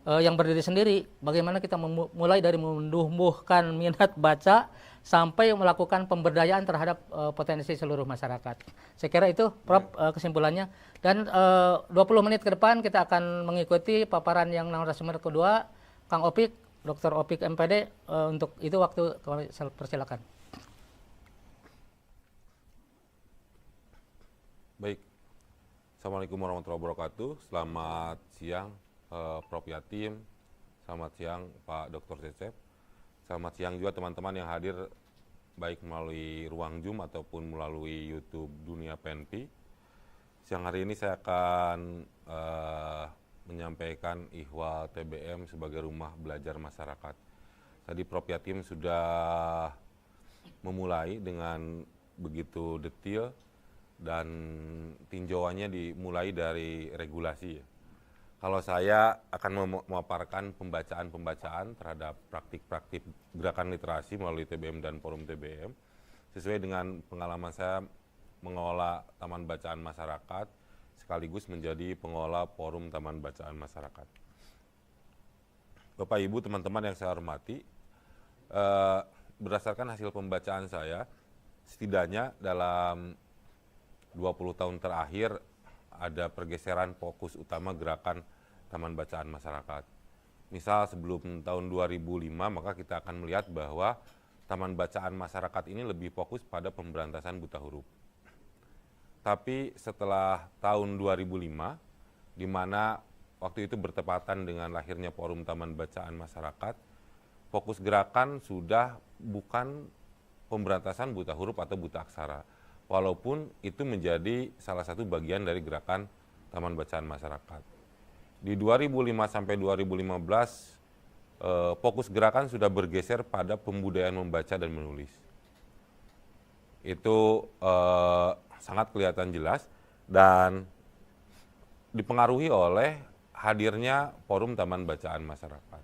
yang berdiri sendiri, bagaimana kita mulai dari menumbuhkan minat baca sampai melakukan pemberdayaan terhadap potensi seluruh masyarakat. Saya kira itu Prof. Kesimpulannya. Dan 20 menit ke depan kita akan mengikuti paparan yang narasumber kedua, Kang Opik, Dr. Opik MPD. Untuk itu waktu saya persilakan. Baik, Assalamualaikum warahmatullahi wabarakatuh. Selamat siang Prof. Yatim, selamat siang Pak Dr. Cecep, selamat siang juga teman-teman yang hadir baik melalui ruang Zoom ataupun melalui YouTube Dunia PNP. Siang hari ini saya akan menyampaikan ihwal TBM sebagai rumah belajar masyarakat. Tadi Prof. Yatim sudah memulai dengan begitu detail dan tinjauannya dimulai dari regulasi ya. Kalau saya akan memaparkan pembacaan-pembacaan terhadap praktik-praktik gerakan literasi melalui TBM dan forum TBM sesuai dengan pengalaman saya mengelola Taman Bacaan Masyarakat sekaligus menjadi pengelola forum Taman Bacaan Masyarakat. Bapak Ibu teman-teman yang saya hormati, berdasarkan hasil pembacaan saya, setidaknya dalam 20 tahun terakhir ada pergeseran fokus utama gerakan Taman Bacaan Masyarakat. Misal sebelum tahun 2005 maka kita akan melihat bahwa Taman Bacaan Masyarakat ini lebih fokus pada pemberantasan buta huruf. Tapi setelah tahun 2005, di mana waktu itu bertepatan dengan lahirnya Forum Taman Bacaan Masyarakat, fokus gerakan sudah bukan pemberantasan buta huruf atau buta aksara. Walaupun itu menjadi salah satu bagian dari gerakan Taman Bacaan Masyarakat. Di 2005 sampai 2015, fokus gerakan sudah bergeser pada pembudayaan membaca dan menulis. Itu sangat kelihatan jelas dan dipengaruhi oleh hadirnya Forum Taman Bacaan Masyarakat.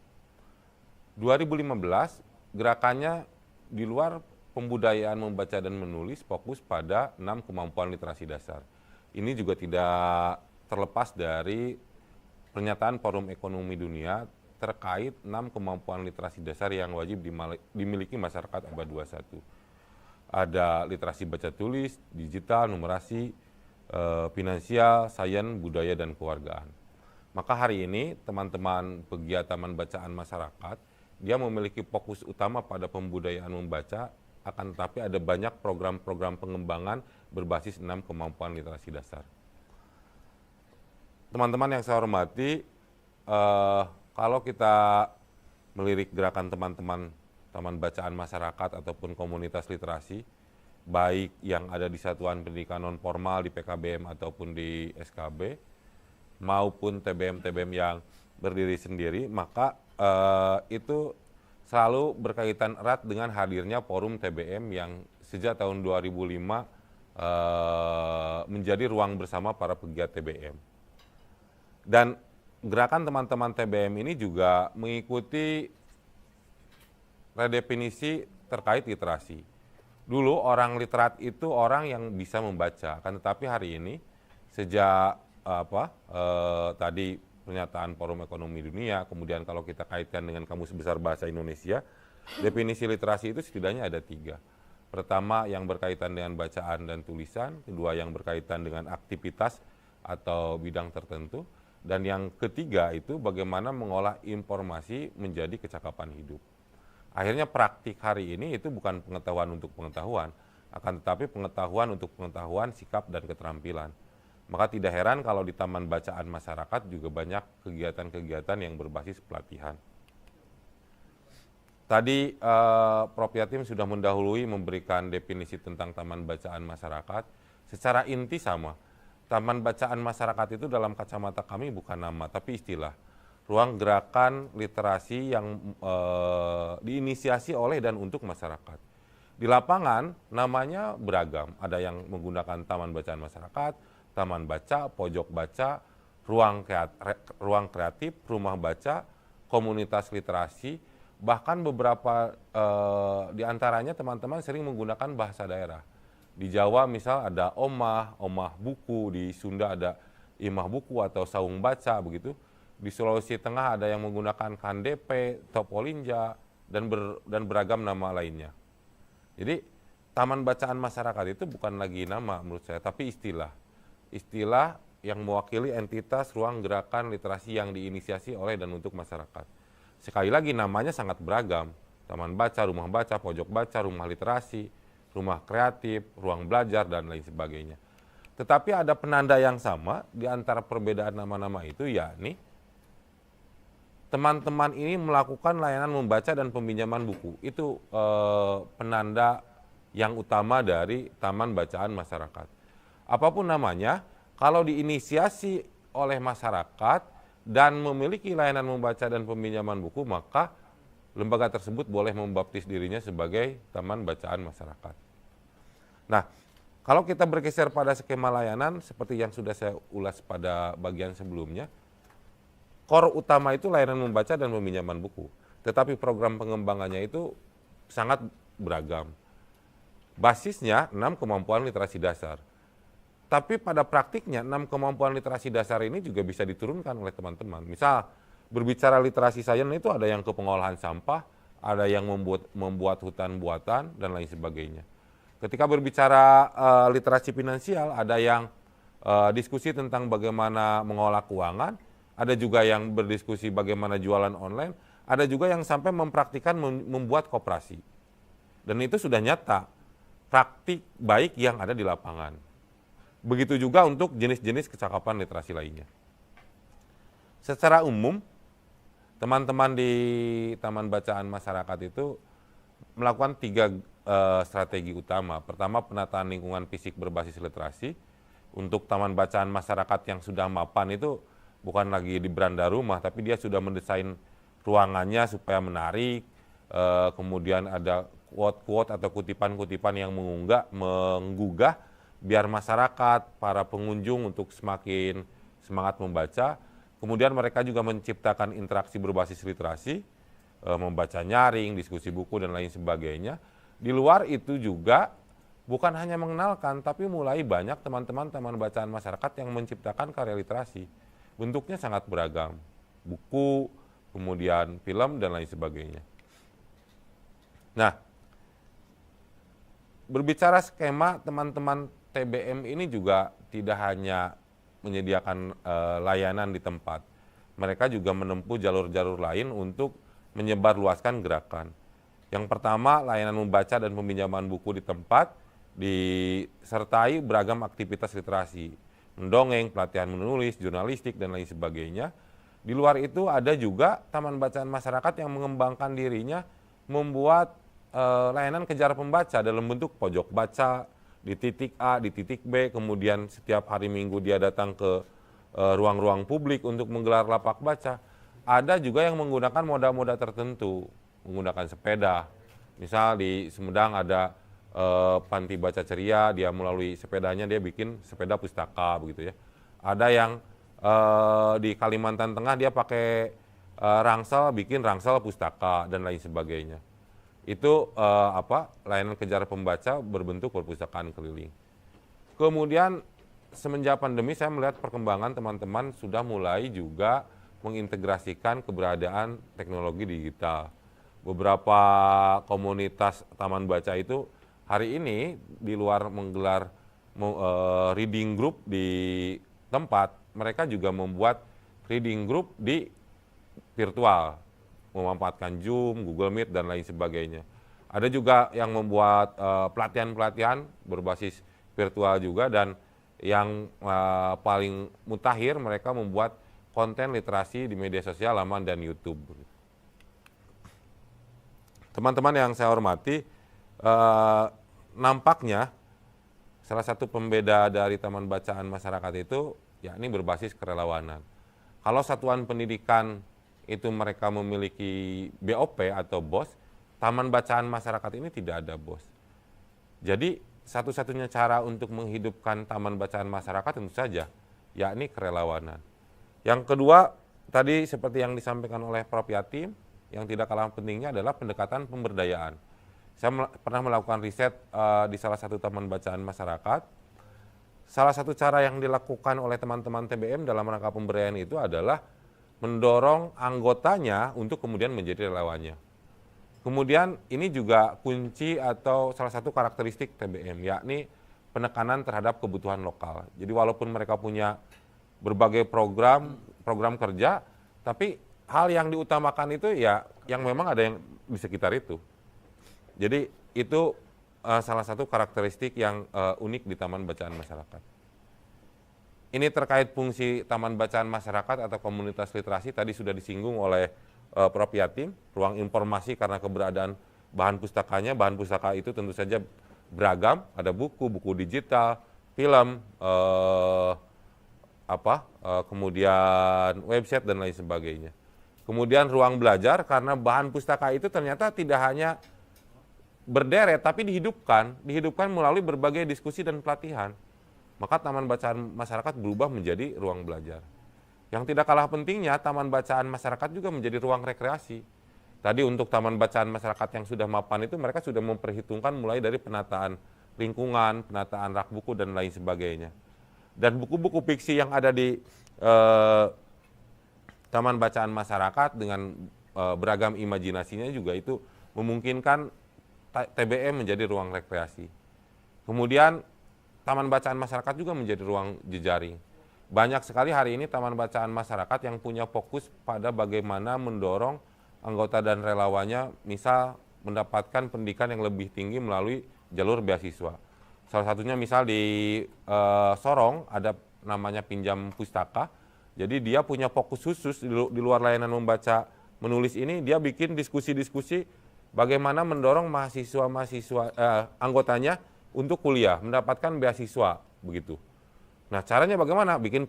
2015, gerakannya di luar pembudayaan membaca dan menulis fokus pada 6 kemampuan literasi dasar. Ini juga tidak terlepas dari pernyataan Forum Ekonomi Dunia terkait 6 kemampuan literasi dasar yang wajib dimiliki masyarakat abad 21. Ada literasi baca tulis, digital, numerasi, finansial, sains, budaya, dan kewargaan. Maka hari ini teman-teman pegiat Taman Bacaan Masyarakat, dia memiliki fokus utama pada pembudayaan membaca, akan tetapi ada banyak program-program pengembangan berbasis 6 kemampuan literasi dasar. Teman-teman yang saya hormati, kalau kita melirik gerakan teman-teman Taman Bacaan Masyarakat ataupun komunitas literasi, baik yang ada di satuan pendidikan non formal di PKBM ataupun di SKB, maupun TBM-TBM yang berdiri sendiri, maka itu selalu berkaitan erat dengan hadirnya Forum TBM yang sejak tahun 2005 menjadi ruang bersama para pegiat TBM. Dan gerakan teman-teman TBM ini juga mengikuti redefinisi terkait literasi. Dulu orang literat itu orang yang bisa membaca, akan tetapi hari ini sejak tadi pernyataan Forum Ekonomi Dunia, kemudian kalau kita kaitkan dengan Kamus Besar Bahasa Indonesia, definisi literasi itu setidaknya ada 3. Pertama yang berkaitan dengan bacaan dan tulisan, kedua yang berkaitan dengan aktivitas atau bidang tertentu, dan yang ketiga itu bagaimana mengolah informasi menjadi kecakapan hidup. Akhirnya praktik hari ini itu bukan pengetahuan untuk pengetahuan, akan tetapi pengetahuan untuk pengetahuan, sikap, dan keterampilan. Maka tidak heran kalau di Taman Bacaan Masyarakat juga banyak kegiatan-kegiatan yang berbasis pelatihan. Tadi Prof. Yatim sudah mendahului memberikan definisi tentang Taman Bacaan Masyarakat. Secara inti sama, Taman Bacaan Masyarakat itu dalam kacamata kami bukan nama, tapi istilah. Ruang gerakan literasi yang diinisiasi oleh dan untuk masyarakat. Di lapangan namanya beragam, ada yang menggunakan Taman Bacaan Masyarakat, Taman Baca, Pojok Baca, ruang kreatif, rumah baca, komunitas literasi, bahkan beberapa di antaranya teman-teman sering menggunakan bahasa daerah. Di Jawa misal ada omah buku, di Sunda ada imah buku atau saung baca begitu. Di Sulawesi Tengah ada yang menggunakan kandepe, topolinja, dan beragam nama lainnya. Jadi Taman Bacaan Masyarakat itu bukan lagi nama menurut saya, tapi istilah yang mewakili entitas ruang gerakan literasi yang diinisiasi oleh dan untuk masyarakat. Sekali lagi namanya sangat beragam, Taman Baca, Rumah Baca, Pojok Baca, Rumah Literasi, Rumah Kreatif, Ruang Belajar, dan lain sebagainya. Tetapi ada penanda yang sama di antara perbedaan nama-nama itu, yakni teman-teman ini melakukan layanan membaca dan peminjaman buku. Itu penanda yang utama dari Taman Bacaan Masyarakat. Apapun namanya, kalau diinisiasi oleh masyarakat dan memiliki layanan membaca dan peminjaman buku, maka lembaga tersebut boleh membaptis dirinya sebagai Taman Bacaan Masyarakat. Nah, kalau kita bergeser pada skema layanan, seperti yang sudah saya ulas pada bagian sebelumnya, core utama itu layanan membaca dan peminjaman buku. Tetapi program pengembangannya itu sangat beragam. Basisnya 6 kemampuan literasi dasar. Tapi pada praktiknya 6 kemampuan literasi dasar ini juga bisa diturunkan oleh teman-teman. Misal berbicara literasi sains itu ada yang ke pengolahan sampah, ada yang membuat hutan buatan, dan lain sebagainya. Ketika berbicara literasi finansial, ada yang diskusi tentang bagaimana mengolah keuangan, ada juga yang berdiskusi bagaimana jualan online, ada juga yang sampai mempraktikkan membuat koperasi. Dan itu sudah nyata, praktik baik yang ada di lapangan. Begitu juga untuk jenis-jenis kecakapan literasi lainnya. Secara umum, teman-teman di Taman Bacaan Masyarakat itu melakukan 3 strategi utama. Pertama, penataan lingkungan fisik berbasis literasi. Untuk Taman Bacaan Masyarakat yang sudah mapan itu bukan lagi di beranda rumah, tapi dia sudah mendesain ruangannya supaya menarik, kemudian ada quote-quote atau kutipan-kutipan yang menggugah, biar masyarakat, para pengunjung untuk semakin semangat membaca. Kemudian mereka juga menciptakan interaksi berbasis literasi, membaca nyaring, diskusi buku, dan lain sebagainya. Di luar itu juga bukan hanya mengenalkan, tapi mulai banyak teman-teman Taman Bacaan Masyarakat yang menciptakan karya literasi. Bentuknya sangat beragam, buku, kemudian film, dan lain sebagainya. Nah, berbicara skema, teman-teman TBM ini juga tidak hanya menyediakan layanan di tempat. Mereka juga menempuh jalur-jalur lain untuk menyebarluaskan gerakan. Yang pertama, layanan membaca dan peminjaman buku di tempat, disertai beragam aktivitas literasi, mendongeng, pelatihan menulis, jurnalistik, dan lain sebagainya. Di luar itu ada juga Taman Bacaan Masyarakat yang mengembangkan dirinya membuat layanan kejar pembaca dalam bentuk pojok baca, di titik A, di titik B, kemudian setiap hari Minggu dia datang ke ruang-ruang publik untuk menggelar lapak baca. Ada juga yang menggunakan moda-moda tertentu, menggunakan sepeda. Misal di Sumedang ada Panti Baca Ceria, dia melalui sepedanya dia bikin sepeda pustaka begitu ya. Ada yang di Kalimantan Tengah dia pakai rangsel, bikin rangsel pustaka, dan lain sebagainya. Itu layanan kejar pembaca berbentuk perpustakaan keliling. Kemudian semenjak pandemi saya melihat perkembangan teman-teman sudah mulai juga mengintegrasikan keberadaan teknologi digital. Beberapa komunitas taman baca itu hari ini di luar menggelar reading group di tempat, mereka juga membuat reading group di virtual, memanfaatkan Zoom, Google Meet, dan lain sebagainya. Ada juga yang membuat pelatihan-pelatihan berbasis virtual juga, dan yang paling mutakhir mereka membuat konten literasi di media sosial, laman, dan YouTube. Teman-teman yang saya hormati, nampaknya salah satu pembeda dari Taman Bacaan Masyarakat itu yakni berbasis kerelawanan. Kalau satuan pendidikan itu mereka memiliki BOP atau BOS, Taman Bacaan Masyarakat ini tidak ada BOS. Jadi satu-satunya cara untuk menghidupkan Taman Bacaan Masyarakat tentu saja, yakni kerelawanan. Yang kedua, tadi seperti yang disampaikan oleh Prof. Yatim, yang tidak kalah pentingnya adalah pendekatan pemberdayaan. Saya pernah melakukan riset di salah satu Taman Bacaan Masyarakat. Salah satu cara yang dilakukan oleh teman-teman TBM dalam rangka pemberdayaan itu adalah mendorong anggotanya untuk kemudian menjadi relawannya. Kemudian ini juga kunci atau salah satu karakteristik TBM, yakni penekanan terhadap kebutuhan lokal. Jadi walaupun mereka punya berbagai program kerja, tapi hal yang diutamakan itu ya yang memang ada yang di sekitar itu. Jadi itu salah satu karakteristik yang unik di Taman Bacaan Masyarakat. Ini terkait fungsi Taman Bacaan Masyarakat atau komunitas literasi, tadi sudah disinggung oleh Prof. Yatim, ruang informasi karena keberadaan bahan pustakanya. Bahan pustaka itu tentu saja beragam, ada buku, buku digital, film, kemudian website, dan lain sebagainya. Kemudian ruang belajar karena bahan pustaka itu ternyata tidak hanya berderet, tapi dihidupkan melalui berbagai diskusi dan pelatihan. Maka Taman Bacaan Masyarakat berubah menjadi ruang belajar. Yang tidak kalah pentingnya, Taman Bacaan Masyarakat juga menjadi ruang rekreasi. Tadi untuk Taman Bacaan Masyarakat yang sudah mapan itu mereka sudah memperhitungkan mulai dari penataan lingkungan, penataan rak buku, dan lain sebagainya. Dan buku-buku fiksi yang ada di Taman Bacaan Masyarakat dengan beragam imajinasinya juga itu memungkinkan TBM menjadi ruang rekreasi. Kemudian taman bacaan masyarakat juga menjadi ruang jejaring. Banyak sekali hari ini taman bacaan masyarakat yang punya fokus pada bagaimana mendorong anggota dan relawannya misal mendapatkan pendidikan yang lebih tinggi melalui jalur beasiswa. Salah satunya misal di Sorong ada namanya Pinjam Pustaka. Jadi dia punya fokus khusus di luar layanan membaca menulis ini, dia bikin diskusi-diskusi bagaimana mendorong mahasiswa anggotanya untuk kuliah, mendapatkan beasiswa begitu. Nah, caranya bagaimana? Bikin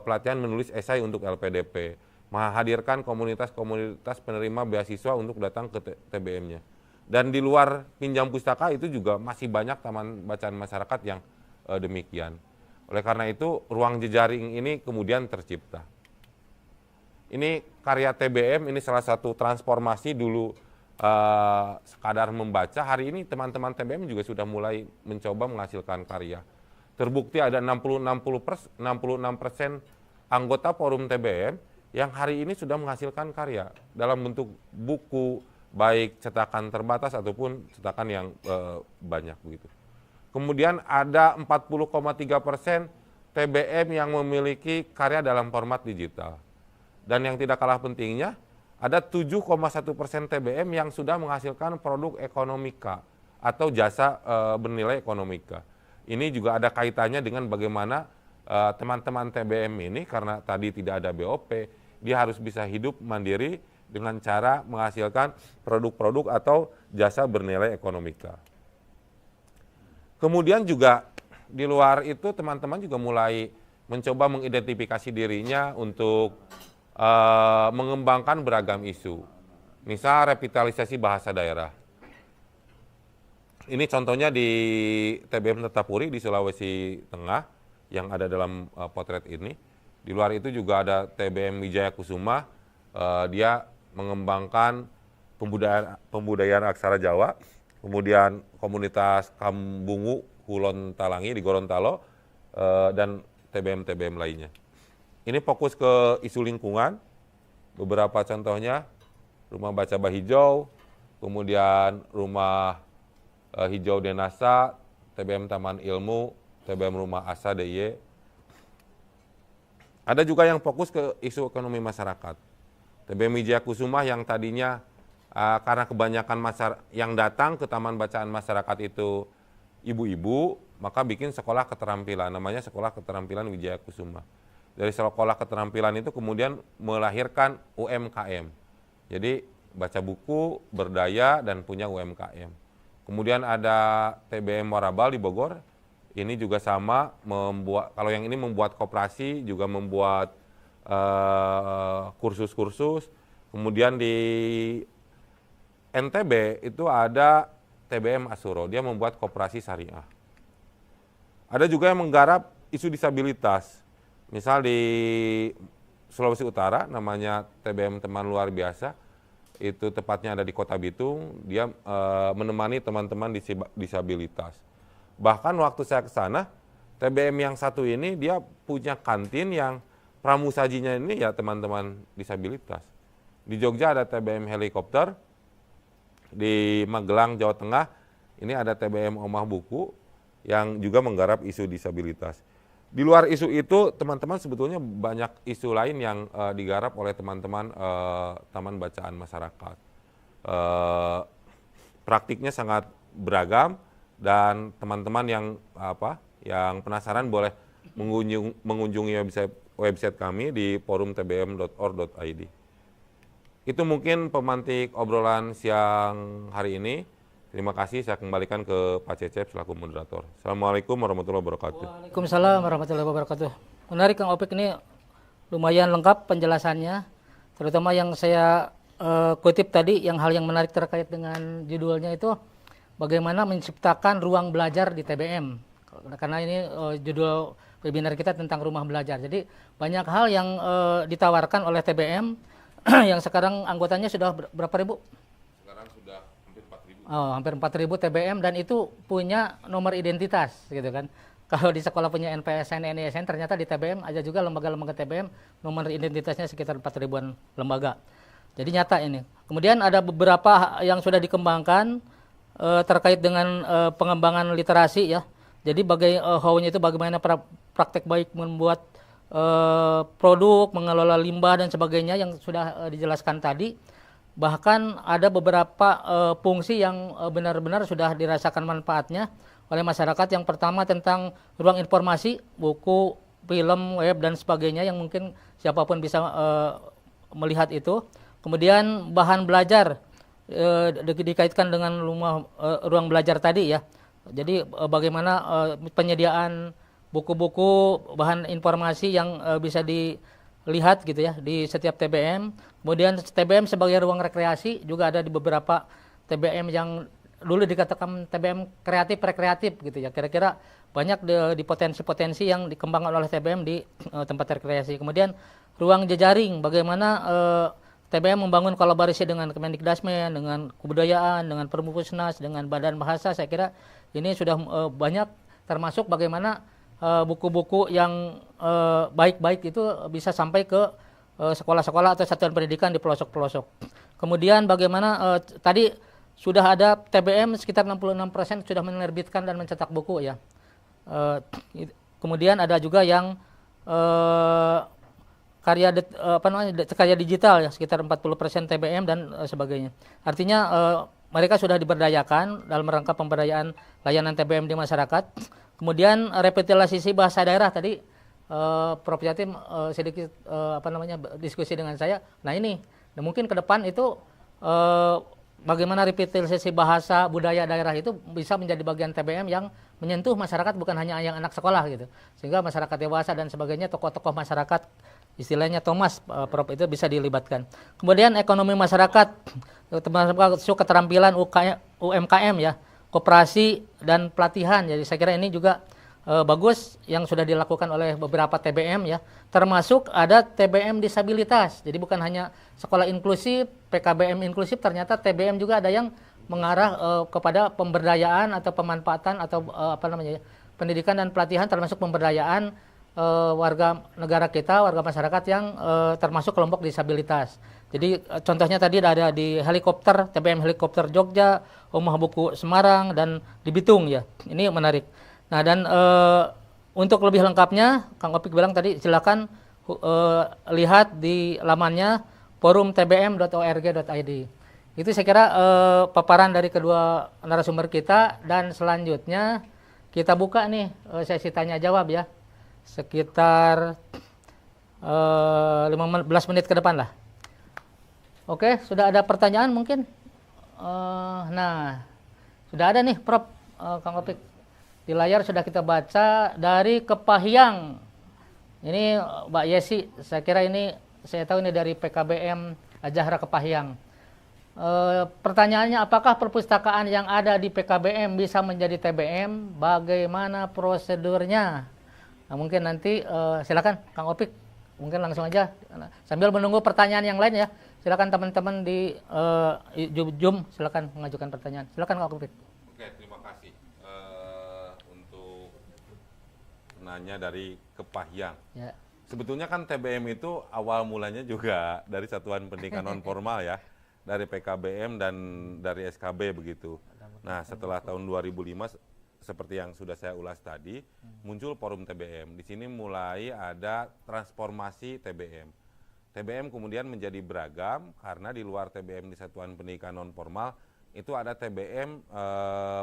pelatihan menulis esai untuk LPDP, menghadirkan komunitas-komunitas penerima beasiswa untuk datang ke TBM-nya. Dan di luar Pinjam Pustaka itu juga masih banyak taman bacaan masyarakat yang demikian. Oleh karena itu, ruang jejaring ini kemudian tercipta. Ini karya TBM, ini salah satu transformasi dulu sekadar membaca. Hari ini teman-teman TBM juga sudah mulai mencoba menghasilkan karya. Terbukti ada 66% anggota forum TBM yang hari ini sudah menghasilkan karya dalam bentuk buku, baik cetakan terbatas ataupun cetakan yang banyak begitu. Kemudian ada 40,3% TBM yang memiliki karya dalam format digital. Dan yang tidak kalah pentingnya, ada 7,1% TBM yang sudah menghasilkan produk ekonomika atau jasa bernilai ekonomika. Ini juga ada kaitannya dengan bagaimana teman-teman TBM ini, karena tadi tidak ada BOP, dia harus bisa hidup mandiri dengan cara menghasilkan produk-produk atau jasa bernilai ekonomika. Kemudian juga di luar itu teman-teman juga mulai mencoba mengidentifikasi dirinya untuk mengembangkan beragam isu. Misal revitalisasi bahasa daerah. Ini contohnya di TBM Tetapuri di Sulawesi Tengah yang ada dalam potret ini. Di luar itu juga ada TBM Wijaya Kusuma, dia mengembangkan pembudayaan aksara Jawa, kemudian komunitas Kambungu Kulon Talangi di Gorontalo, dan TBM-TBM lainnya. Ini fokus ke isu lingkungan, beberapa contohnya Rumah Baca Bahijau, kemudian Rumah Hijau Denasa, TBM Taman Ilmu, TBM Rumah Asa DIY. Ada juga yang fokus ke isu ekonomi masyarakat. TBM Wijaya Kusuma yang tadinya karena kebanyakan yang datang ke Taman Bacaan Masyarakat itu ibu-ibu, maka bikin sekolah keterampilan, namanya Sekolah Keterampilan Wijaya Kusuma. Dari sekolah keterampilan itu kemudian melahirkan UMKM. Jadi baca buku, berdaya, dan punya UMKM. Kemudian ada TBM Warabal di Bogor, ini juga sama, kalau yang ini membuat koperasi, juga membuat kursus-kursus. Kemudian di NTB itu ada TBM Asuro, dia membuat koperasi syariah. Ada juga yang menggarap isu disabilitas. Misal di Sulawesi Utara, namanya TBM Teman Luar Biasa, itu tepatnya ada di Kota Bitung, dia menemani teman-teman disabilitas. Bahkan waktu saya ke sana, TBM yang satu ini dia punya kantin yang pramusajinya ini ya teman-teman disabilitas. Di Jogja ada TBM helikopter, di Magelang, Jawa Tengah, ini ada TBM Omah Buku yang juga menggarap isu disabilitas. Di luar isu itu, teman-teman sebetulnya banyak isu lain yang digarap oleh teman-teman Taman Bacaan Masyarakat. Praktiknya sangat beragam dan teman-teman yang penasaran boleh mengunjungi website kami di forumtbm.org.id. Itu mungkin pemantik obrolan siang hari ini. Terima kasih, saya kembalikan ke Pak Cecep selaku moderator. Assalamualaikum warahmatullahi wabarakatuh. Waalaikumsalam warahmatullahi wabarakatuh. Menarik Kang Opik, ini lumayan lengkap penjelasannya, terutama yang saya kutip tadi, yang hal yang menarik terkait dengan judulnya itu bagaimana menciptakan ruang belajar di TBM. Karena ini judul webinar kita tentang rumah belajar. Jadi banyak hal yang ditawarkan oleh TBM yang sekarang anggotanya sudah berapa ribu? Sekarang sudah hampir 4.000. Oh, hampir 4.000 TBM dan itu punya nomor identitas gitu kan. Kalau di sekolah punya NPSN, NISN, ternyata di TBM ada juga lembaga-lembaga TBM nomor identitasnya sekitar 4.000-an lembaga. Jadi nyata ini. Kemudian ada beberapa yang sudah dikembangkan terkait dengan pengembangan literasi ya. Jadi how-nya itu bagaimana praktek baik membuat produk, mengelola limbah dan sebagainya yang sudah dijelaskan tadi. Bahkan ada beberapa fungsi yang benar-benar sudah dirasakan manfaatnya oleh masyarakat. Yang pertama tentang ruang informasi, buku, film, web dan sebagainya yang mungkin siapapun bisa melihat itu. Kemudian bahan belajar dikaitkan dengan ruang belajar tadi ya. Jadi bagaimana penyediaan buku-buku, bahan informasi yang bisa dilihat gitu ya di setiap TBM. Kemudian TBM sebagai ruang rekreasi juga ada di beberapa TBM yang dulu dikatakan TBM kreatif rekreatif gitu ya. Kira-kira banyak di potensi-potensi yang dikembangkan oleh TBM di tempat rekreasi. Kemudian ruang jejaring, bagaimana TBM membangun kolaborasi dengan Kemendikdasmen, dengan kebudayaan, dengan Perpusnas, dengan Badan Bahasa. Saya kira ini sudah banyak, termasuk bagaimana buku-buku yang baik-baik itu bisa sampai ke sekolah-sekolah atau satuan pendidikan di pelosok-pelosok. Kemudian bagaimana tadi sudah ada TBM sekitar 66% sudah menerbitkan dan mencetak buku ya. Kemudian ada juga yang karya digital ya, sekitar 40% TBM dan sebagainya. Artinya mereka sudah diberdayakan dalam rangka pemberdayaan layanan TBM di masyarakat. Kemudian revitalisasi bahasa daerah tadi Prof. Jatim sedikit diskusi dengan saya. Nah ini mungkin ke depan itu bagaimana revitalisasi bahasa budaya daerah itu bisa menjadi bagian TBM yang menyentuh masyarakat, bukan hanya yang anak sekolah gitu. Sehingga masyarakat dewasa dan sebagainya, tokoh-tokoh masyarakat istilahnya Thomas Prof itu bisa dilibatkan. Kemudian ekonomi masyarakat, termasuk keterampilan UMKM ya, koperasi dan pelatihan. Jadi saya kira ini juga bagus yang sudah dilakukan oleh beberapa TBM ya, termasuk ada TBM disabilitas. Jadi bukan hanya sekolah inklusif, PKBM inklusif, ternyata TBM juga ada yang mengarah kepada pemberdayaan atau pemanfaatan atau pendidikan dan pelatihan, termasuk pemberdayaan warga negara kita, warga masyarakat yang termasuk kelompok disabilitas. Jadi contohnya tadi ada di helikopter, TBM helikopter Jogja, Rumah Buku Semarang, dan di Bitung ya. Ini menarik. Nah dan untuk lebih lengkapnya, Kang Opik bilang tadi silakan lihat di lamannya forumtbm.org.id. Itu saya kira paparan dari kedua narasumber kita, dan selanjutnya kita buka nih sesi tanya jawab ya. Sekitar 15 menit ke depan lah. Oke, sudah ada pertanyaan mungkin? Nah, sudah ada nih Prof. Kang Opik. Di layar sudah kita baca dari Kepahyang. Ini Mbak Yesi, saya kira ini, saya tahu ini dari PKBM Ajahra Kepahyang. Pertanyaannya, apakah perpustakaan yang ada di PKBM bisa menjadi TBM? Bagaimana prosedurnya? Nah, mungkin nanti silakan Kang Opik, mungkin langsung aja sambil menunggu pertanyaan yang lain ya. Silakan teman-teman di Zoom, silakan mengajukan pertanyaan. Silakan Kang Opik. Oke, terima kasih untuk nanya dari Kepahyang. Ya. Sebetulnya kan TBM itu awal mulanya juga dari Satuan Pendidikan Non Formal ya, dari PKBM dan dari SKB begitu. Nah, setelah tahun 2005 seperti yang sudah saya ulas tadi, muncul forum TBM. Di sini mulai ada transformasi TBM. TBM kemudian menjadi beragam karena di luar TBM di Satuan Pendidikan Non Formal itu ada TBM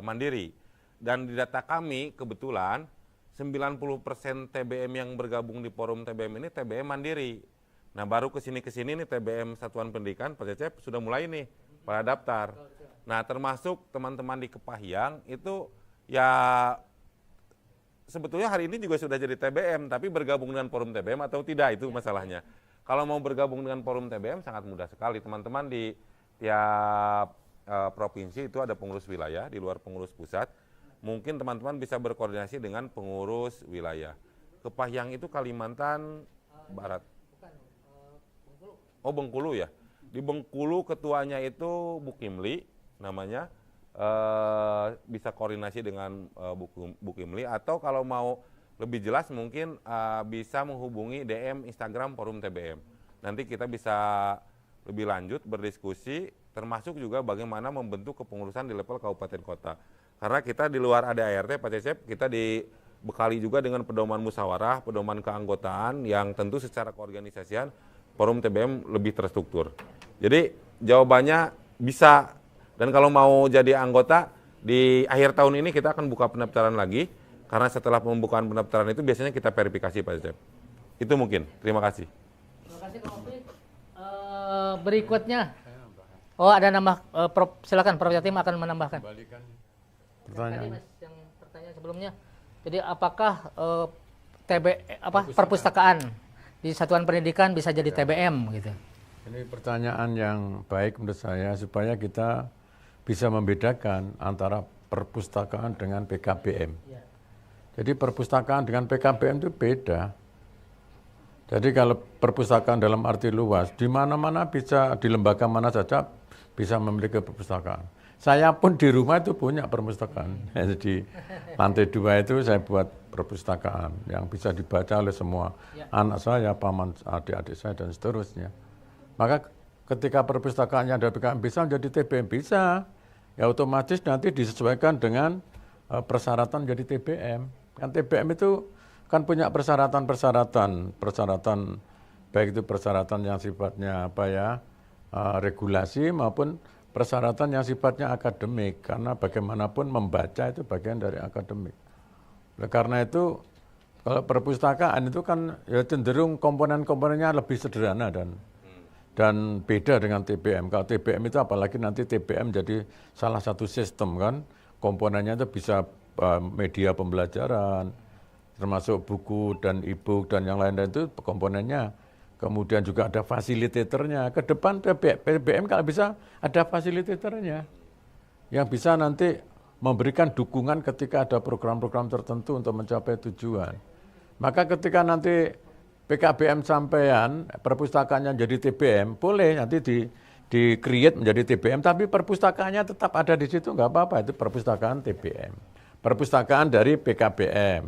mandiri. Dan di data kami kebetulan 90% TBM yang bergabung di forum TBM ini TBM mandiri. Nah baru kesini nih TBM Satuan Pendidikan Pak Cecep sudah mulai nih pada daftar. Nah termasuk teman-teman di Kepahyang itu ya sebetulnya hari ini juga sudah jadi TBM, tapi bergabung dengan forum TBM atau tidak itu masalahnya. Kalau mau bergabung dengan forum TBM sangat mudah sekali. Teman-teman di tiap provinsi itu ada pengurus wilayah di luar pengurus pusat. Mungkin teman-teman bisa berkoordinasi dengan pengurus wilayah. Kepahyang itu Kalimantan Barat. Oh Bengkulu ya. Di Bengkulu ketuanya itu Bukimli namanya. Bisa koordinasi dengan Bukimli, atau kalau mau lebih jelas mungkin bisa menghubungi DM Instagram Forum TBM. Nanti kita bisa lebih lanjut, berdiskusi, termasuk juga bagaimana membentuk kepengurusan di level kabupaten kota. Karena kita di luar ada ART, Pak Cecep, kita dibekali juga dengan pedoman musyawarah, pedoman keanggotaan yang tentu secara keorganisasian Forum TBM lebih terstruktur. Jadi jawabannya bisa, dan kalau mau jadi anggota di akhir tahun ini kita akan buka pendaftaran lagi, karena setelah pembukaan pendaftaran itu biasanya kita verifikasi, Pak Cecep. Itu mungkin. Terima kasih. Terima kasih, Kang Opik. Berikutnya, ada nama, silakan Prof Yatim akan menambahkan. Tadi Mas yang pertanyaan sebelumnya, jadi apakah perpustakaan di satuan pendidikan bisa jadi TBM gitu? Ini pertanyaan yang baik menurut saya supaya kita bisa membedakan antara perpustakaan dengan PKBM. Ya. Jadi perpustakaan dengan PKBM itu beda. Jadi kalau perpustakaan dalam arti luas, di mana-mana bisa, di lembaga mana saja bisa memiliki perpustakaan. Saya pun di rumah itu punya perpustakaan. Jadi lantai 2 itu saya buat perpustakaan yang bisa dibaca oleh semua anak saya, paman, adik-adik saya, dan seterusnya. Maka ketika perpustakaannya ada PKBM bisa menjadi TBM bisa, ya otomatis nanti disesuaikan dengan persyaratan menjadi TBM. Kan TBM itu kan punya persyaratan baik itu persyaratan yang sifatnya regulasi maupun persyaratan yang sifatnya akademik, karena bagaimanapun membaca itu bagian dari akademik. Oleh karena itu kalau perpustakaan itu kan ya cenderung komponen-komponennya lebih sederhana dan beda dengan TBM. Kalau TBM itu apalagi nanti TBM jadi salah satu sistem kan, komponennya itu bisa media pembelajaran, termasuk buku dan e-book dan yang lain-lain itu komponennya. Kemudian juga ada fasilitatornya. Ke depan TBM kalau bisa ada fasilitatornya yang bisa nanti memberikan dukungan ketika ada program-program tertentu untuk mencapai tujuan. Maka ketika nanti PKBM sampean, perpustakaannya jadi TBM, boleh nanti di-create menjadi TBM, tapi perpustakaannya tetap ada di situ, nggak apa-apa, itu perpustakaan TBM. Perpustakaan dari PKBM.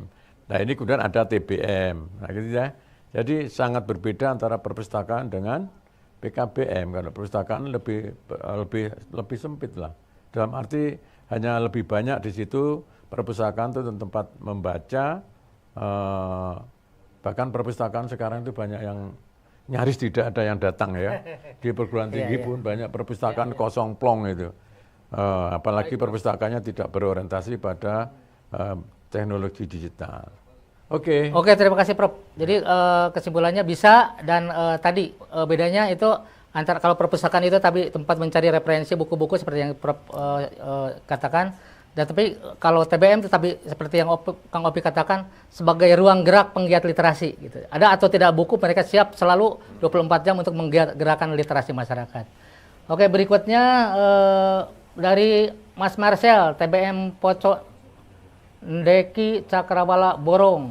Nah ini kemudian ada TBM. Nah gitu ya. Jadi sangat berbeda antara perpustakaan dengan PKBM. Karena perpustakaan lebih sempit lah. Dalam arti hanya lebih banyak di situ perpustakaan itu tempat membaca. Bahkan perpustakaan sekarang itu banyak yang nyaris tidak ada yang datang ya. Di perguruan tinggi pun banyak perpustakaan kosong plong itu. Apalagi perpustakaannya tidak berorientasi pada teknologi digital. Oke, terima kasih Prof. Jadi kesimpulannya bisa, dan tadi bedanya itu antara kalau perpustakaan itu tadi tempat mencari referensi buku-buku seperti yang Prof katakan, dan tapi kalau TBM itu tadi seperti yang Kang Opi katakan sebagai ruang gerak penggiat literasi gitu. Ada atau tidak buku, mereka siap selalu 24 jam untuk menggerakkan literasi masyarakat. Oke, berikutnya dari Mas Marcel, TBM Poco Ndeki Cakrawala Borong,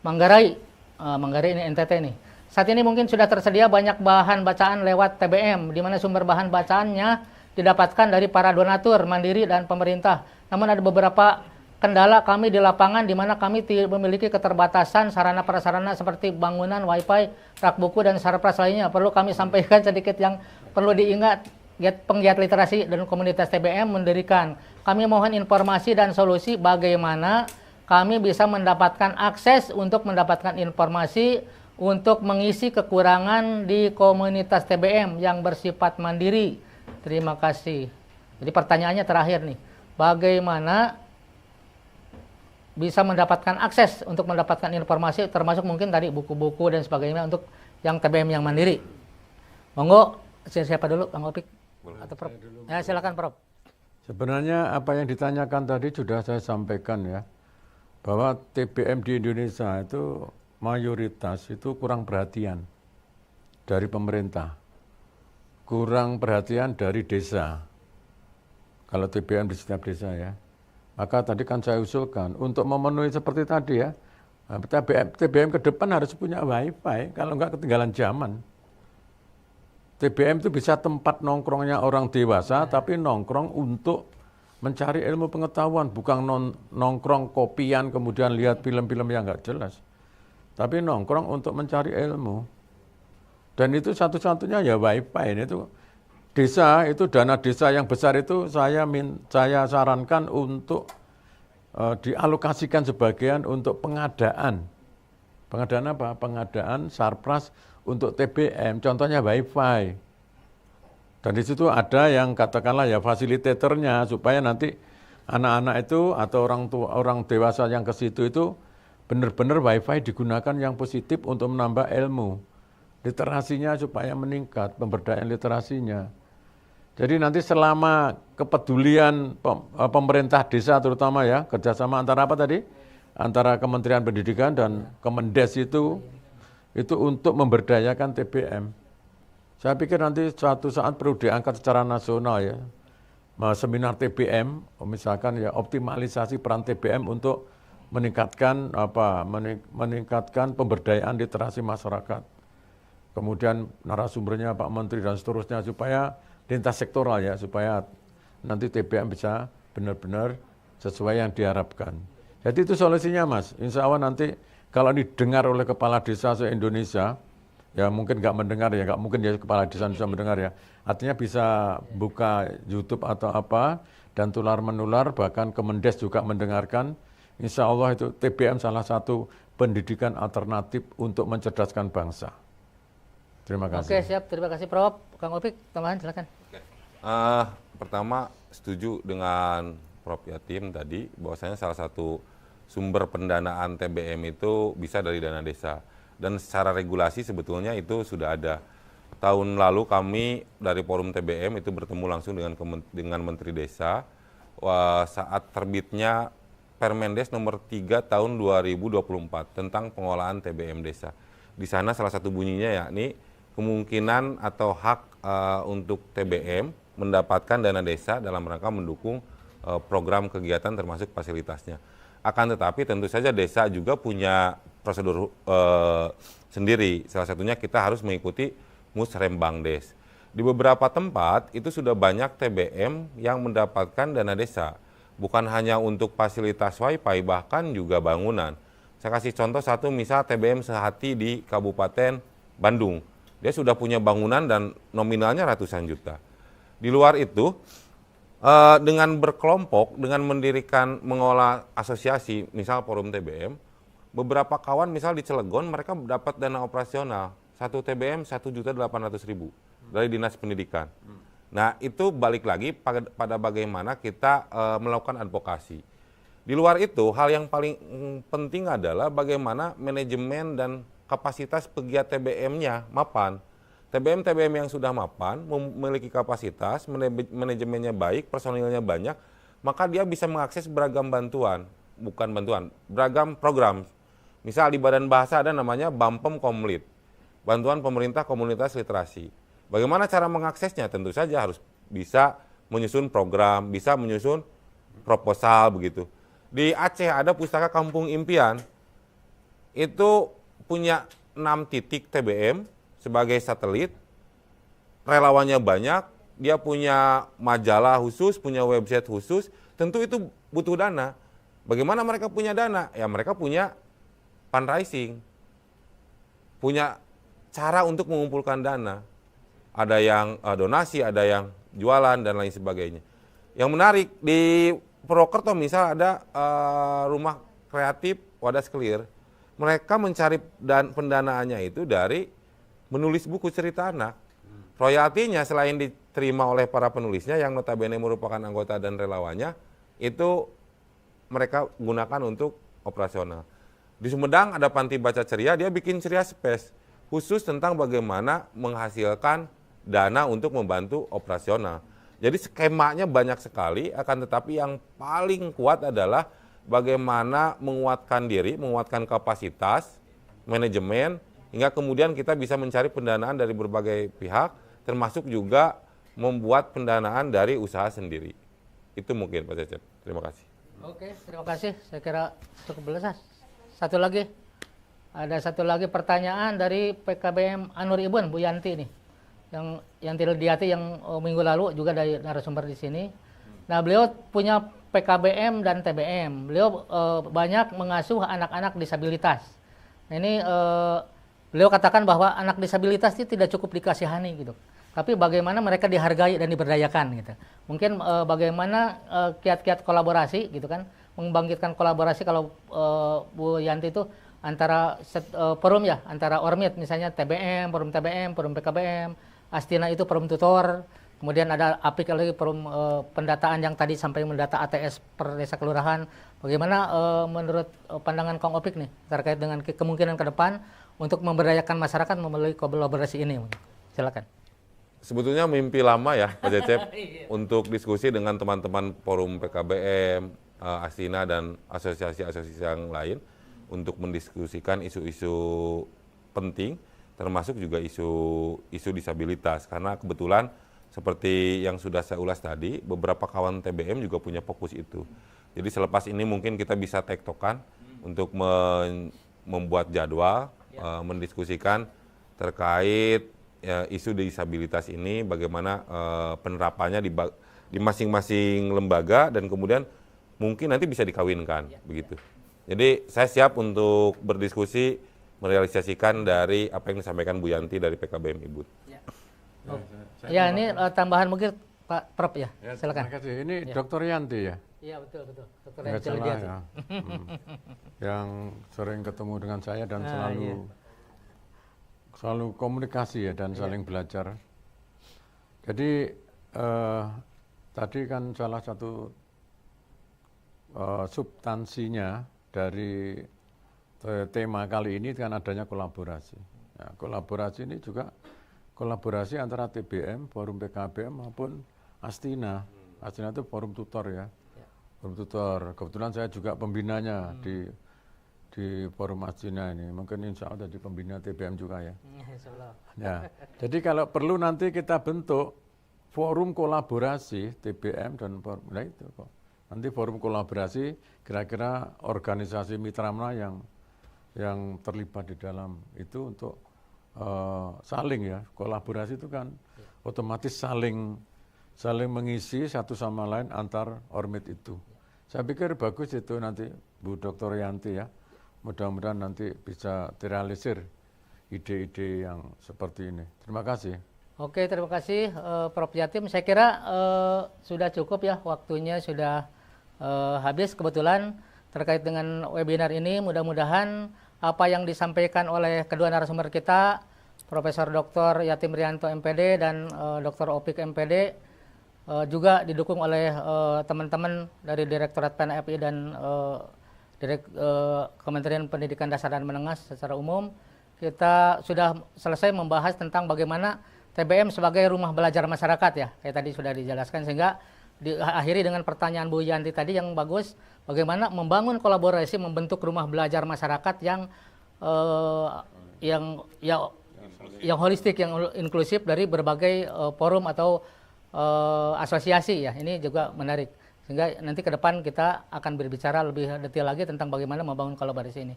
Manggarai, Manggarai ini NTT nih. Saat ini mungkin sudah tersedia banyak bahan bacaan lewat TBM, di mana sumber bahan bacaannya didapatkan dari para donatur, mandiri, dan pemerintah. Namun ada beberapa kendala kami di lapangan, di mana kami memiliki keterbatasan sarana prasarana seperti bangunan, wifi, rak buku, dan sarpras lainnya. Perlu kami sampaikan sedikit yang perlu diingat. Penggiat literasi dan komunitas TBM mendirikan. Kami mohon informasi dan solusi bagaimana kami bisa mendapatkan akses untuk mendapatkan informasi untuk mengisi kekurangan di komunitas TBM yang bersifat mandiri. Terima kasih. Jadi pertanyaannya terakhir nih, bagaimana bisa mendapatkan akses untuk mendapatkan informasi, termasuk mungkin tadi buku-buku dan sebagainya untuk yang TBM yang mandiri. Monggo, siapa dulu, Kang Opik? Atau Prof? Ya, silakan Prof. Sebenarnya apa yang ditanyakan tadi sudah saya sampaikan ya, bahwa TBM di Indonesia itu mayoritas itu kurang perhatian dari pemerintah, kurang perhatian dari desa. Kalau TBM di setiap desa ya, maka tadi kan saya usulkan untuk memenuhi seperti tadi ya, TBM ke depan harus punya wifi, kalau enggak ketinggalan zaman. TBM itu bisa tempat nongkrongnya orang dewasa, tapi nongkrong untuk mencari ilmu pengetahuan, bukan nongkrong kopian kemudian lihat film-film yang nggak jelas. Tapi nongkrong untuk mencari ilmu. Dan itu satu-satunya ya WiFi. Itu desa, itu dana desa yang besar itu saya sarankan untuk dialokasikan sebagian untuk pengadaan. Pengadaan apa? Pengadaan sarpras untuk TBM, contohnya WiFi. Dan di situ ada yang katakanlah ya fasilitatornya supaya nanti anak-anak itu atau orang dewasa yang ke situ itu benar-benar WiFi digunakan yang positif untuk menambah ilmu. Literasinya supaya meningkat, pemberdayaan literasinya. Jadi nanti selama kepedulian pemerintah desa terutama ya, kerjasama antara apa tadi? Antara Kementerian Pendidikan dan Kemendes itu untuk memberdayakan TBM. Saya pikir nanti suatu saat perlu diangkat secara nasional ya. Seminar TBM, misalkan ya optimalisasi peran TBM untuk meningkatkan pemberdayaan literasi masyarakat. Kemudian narasumbernya Pak Menteri dan seterusnya supaya lintas sektoral ya, supaya nanti TBM bisa benar-benar sesuai yang diharapkan. Jadi itu solusinya Mas. Insya Allah nanti kalau didengar oleh kepala desa se-Indonesia, ya mungkin nggak mendengar ya, nggak mungkin ya kepala desa bisa mendengar ya. Artinya bisa buka YouTube atau apa dan tular-menular, bahkan Kemendes juga mendengarkan. Insya Allah itu TBM salah satu pendidikan alternatif untuk mencerdaskan bangsa. Terima kasih. Oke, siap. Terima kasih Prof. Kang Opik, tambahan silakan. Pertama, setuju dengan Prof. Yatim tadi, bahwasanya salah satu sumber pendanaan TBM itu bisa dari dana desa. Dan secara regulasi sebetulnya itu sudah ada. Tahun lalu kami dari Forum TBM itu bertemu langsung dengan Menteri Desa saat terbitnya Permendes nomor 3 tahun 2024 tentang pengolahan TBM desa. Di sana salah satu bunyinya yakni kemungkinan atau hak untuk TBM mendapatkan dana desa dalam rangka mendukung program kegiatan termasuk fasilitasnya. Akan tetapi tentu saja desa juga punya prosedur sendiri. Salah satunya kita harus mengikuti Musrembangdes. Di beberapa tempat itu sudah banyak TBM yang mendapatkan dana desa. Bukan hanya untuk fasilitas WiFi, bahkan juga bangunan. Saya kasih contoh satu, misal TBM Sehati di Kabupaten Bandung. Dia sudah punya bangunan dan nominalnya ratusan juta. Di luar itu, dengan berkelompok, dengan mengolah asosiasi, misal Forum TBM, beberapa kawan misal di Cilegon mereka dapat dana operasional, 1 TBM 1.800.000 dari Dinas Pendidikan. Nah itu balik lagi pada bagaimana kita melakukan advokasi. Di luar itu, hal yang paling penting adalah bagaimana manajemen dan kapasitas pegiat TBM-nya mapan. TBM yang sudah mapan, memiliki kapasitas, manajemennya baik, personilnya banyak, maka dia bisa mengakses beragam beragam program. Misal di Badan Bahasa ada namanya Bampem Komlit, Bantuan Pemerintah Komunitas Literasi. Bagaimana cara mengaksesnya? Tentu saja harus bisa menyusun program, bisa menyusun proposal begitu. Di Aceh ada Pustaka Kampung Impian, itu punya 6 titik TBM sebagai satelit, relawannya banyak, dia punya majalah khusus, punya website khusus, tentu itu butuh dana. Bagaimana mereka punya dana? Ya mereka punya fundraising, punya cara untuk mengumpulkan dana. Ada yang donasi, ada yang jualan, dan lain sebagainya. Yang menarik, di Purwokerto misal ada rumah kreatif Wadas Clear. Mereka mencari pendanaannya itu dari menulis buku cerita anak. Royaltinya selain diterima oleh para penulisnya yang notabene merupakan anggota dan relawannya, itu mereka gunakan untuk operasional. Di Sumedang ada Panti Baca Ceria, dia bikin Ceria Space khusus tentang bagaimana menghasilkan dana untuk membantu operasional. Jadi skemanya banyak sekali, akan tetapi yang paling kuat adalah bagaimana menguatkan diri, menguatkan kapasitas, manajemen, hingga kemudian kita bisa mencari pendanaan dari berbagai pihak, termasuk juga membuat pendanaan dari usaha sendiri. Itu mungkin Pak Cecep. Terima kasih. Oke, terima kasih. Saya kira cukup jelas. Satu lagi, ada satu lagi pertanyaan dari PKBM Anur Ibun, Bu Yanti nih, yang tidak dihati yang minggu lalu juga dari narasumber di sini. Nah, beliau punya PKBM dan TBM. Beliau banyak mengasuh anak-anak disabilitas. Nah, ini beliau katakan bahwa anak disabilitas itu tidak cukup dikasihani gitu. Tapi bagaimana mereka dihargai dan diberdayakan gitu. Mungkin bagaimana kiat-kiat kolaborasi gitu kan, membangkitkan kolaborasi kalau Bu Yanti itu antara forum ya, antara Ormit misalnya TBM, forum PKBM, Astina itu forum tutor, kemudian ada APIK lagi forum pendataan yang tadi sampai mendata ATS per desa kelurahan. Bagaimana menurut pandangan Kang Opik nih terkait dengan kemungkinan ke depan untuk memberdayakan masyarakat melalui kolaborasi ini? Silakan. Sebetulnya mimpi lama ya Pak Cecep untuk diskusi dengan teman-teman forum PKBM, Astina dan asosiasi-asosiasi yang lain untuk mendiskusikan isu-isu penting termasuk juga isu disabilitas, karena kebetulan seperti yang sudah saya ulas tadi, beberapa kawan TBM juga punya fokus itu. Jadi selepas ini mungkin kita bisa tektokan untuk membuat jadwal, mendiskusikan terkait isu disabilitas ini, bagaimana penerapannya di masing-masing lembaga dan kemudian mungkin nanti bisa dikawinkan, begitu. Jadi saya siap untuk berdiskusi merealisasikan dari apa yang disampaikan Bu Yanti dari PKBM Ibut. Ya, ini tambahan mungkin Pak Prof ya, silakan. Terima kasih. Ini Dr. Yanti ya? Iya betul. Dr. Nggak Yanti salah Widiati. ya. Yang sering ketemu dengan saya dan selalu komunikasi ya dan saling belajar. Jadi tadi kan salah satu substansinya dari tema kali ini kan adanya kolaborasi. Ya, kolaborasi ini juga kolaborasi antara TBM, forum PKBM maupun Astina. Astina itu forum tutor ya. Forum tutor. Kebetulan saya juga pembinanya di forum Astina ini. Mungkin insya Allah jadi pembina TBM juga ya. Ya. Jadi kalau perlu nanti kita bentuk forum kolaborasi TBM dan forum, nah itu kok. Nanti forum kolaborasi kira-kira organisasi mitra mana yang terlibat di dalam itu untuk saling ya, kolaborasi itu kan otomatis saling mengisi satu sama lain antar ormit itu. Saya pikir bagus itu nanti Bu Dr. Yanti ya, mudah-mudahan nanti bisa terrealisir ide-ide yang seperti ini. Terima kasih. Oke, terima kasih Prof. Yatim. Saya kira sudah cukup ya, waktunya sudah habis kebetulan terkait dengan webinar ini. Mudah-mudahan apa yang disampaikan oleh kedua narasumber kita, Profesor Dr. Yatim Rianto MPD dan Dr. Opik MPD, juga didukung oleh teman-teman dari Direktorat PNFI dan Kementerian Pendidikan Dasar dan Menengah secara umum. Kita sudah selesai membahas tentang bagaimana TBM sebagai rumah belajar masyarakat ya, kayak tadi sudah dijelaskan, sehingga diakhiri dengan pertanyaan Bu Yanti tadi yang bagus, bagaimana membangun kolaborasi membentuk rumah belajar masyarakat yang holistik, yang inklusif dari berbagai forum atau asosiasi ya. Ini juga menarik, sehingga nanti ke depan kita akan berbicara lebih detail lagi tentang bagaimana membangun kolaborasi ini.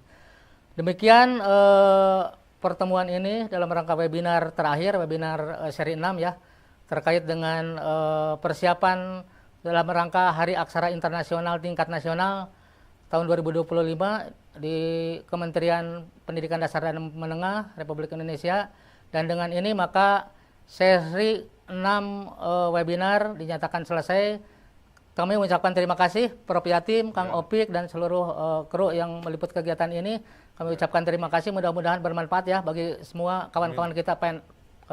Demikian pertemuan ini dalam rangka webinar terakhir, webinar seri 6 ya, terkait dengan persiapan dalam rangka Hari Aksara Internasional tingkat nasional tahun 2025 di Kementerian Pendidikan Dasar dan Menengah Republik Indonesia. Dan dengan ini maka seri 6 webinar dinyatakan selesai. Kami mengucapkan terima kasih Prof. Yatim, Kang Opik, dan seluruh kru yang meliput kegiatan ini. Kami ucapkan terima kasih, mudah-mudahan bermanfaat ya bagi semua kawan-kawan kita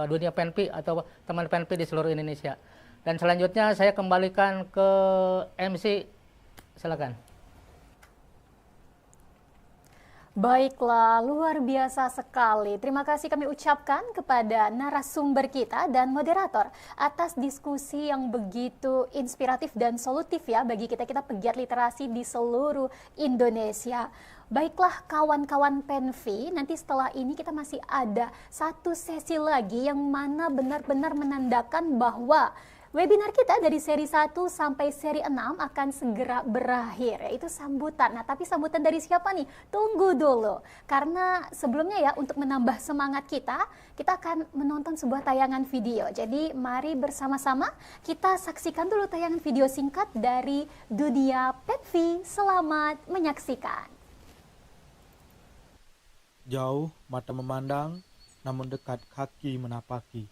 dunia PNP atau teman PNP di seluruh Indonesia. Dan selanjutnya saya kembalikan ke MC, silakan. Baiklah, luar biasa sekali. Terima kasih kami ucapkan kepada narasumber kita dan moderator atas diskusi yang begitu inspiratif dan solutif ya bagi kita-kita pegiat literasi di seluruh Indonesia. Baiklah kawan-kawan Penvi, nanti setelah ini kita masih ada satu sesi lagi yang mana benar-benar menandakan bahwa webinar kita dari seri 1 sampai seri 6 akan segera berakhir, yaitu sambutan. Nah, tapi sambutan dari siapa nih? Tunggu dulu. Karena sebelumnya ya, untuk menambah semangat kita akan menonton sebuah tayangan video. Jadi, mari bersama-sama kita saksikan dulu tayangan video singkat dari dunia Penvi. Selamat menyaksikan. Jauh mata memandang, namun dekat kaki menapaki.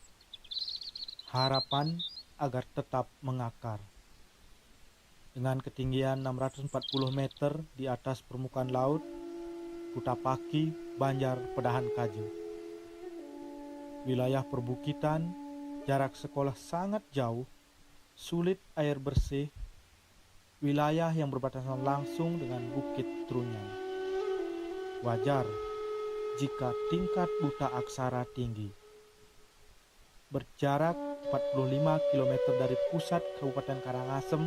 Harapan agar tetap mengakar. Dengan ketinggian 640 meter di atas permukaan laut, Kutapaki, Banjar, Pedahan Kaju. Wilayah perbukitan, jarak sekolah sangat jauh, sulit air bersih, wilayah yang berbatasan langsung dengan Bukit Trunyan. Wajar jika tingkat buta aksara tinggi. Berjarak 45 km dari pusat Kabupaten Karangasem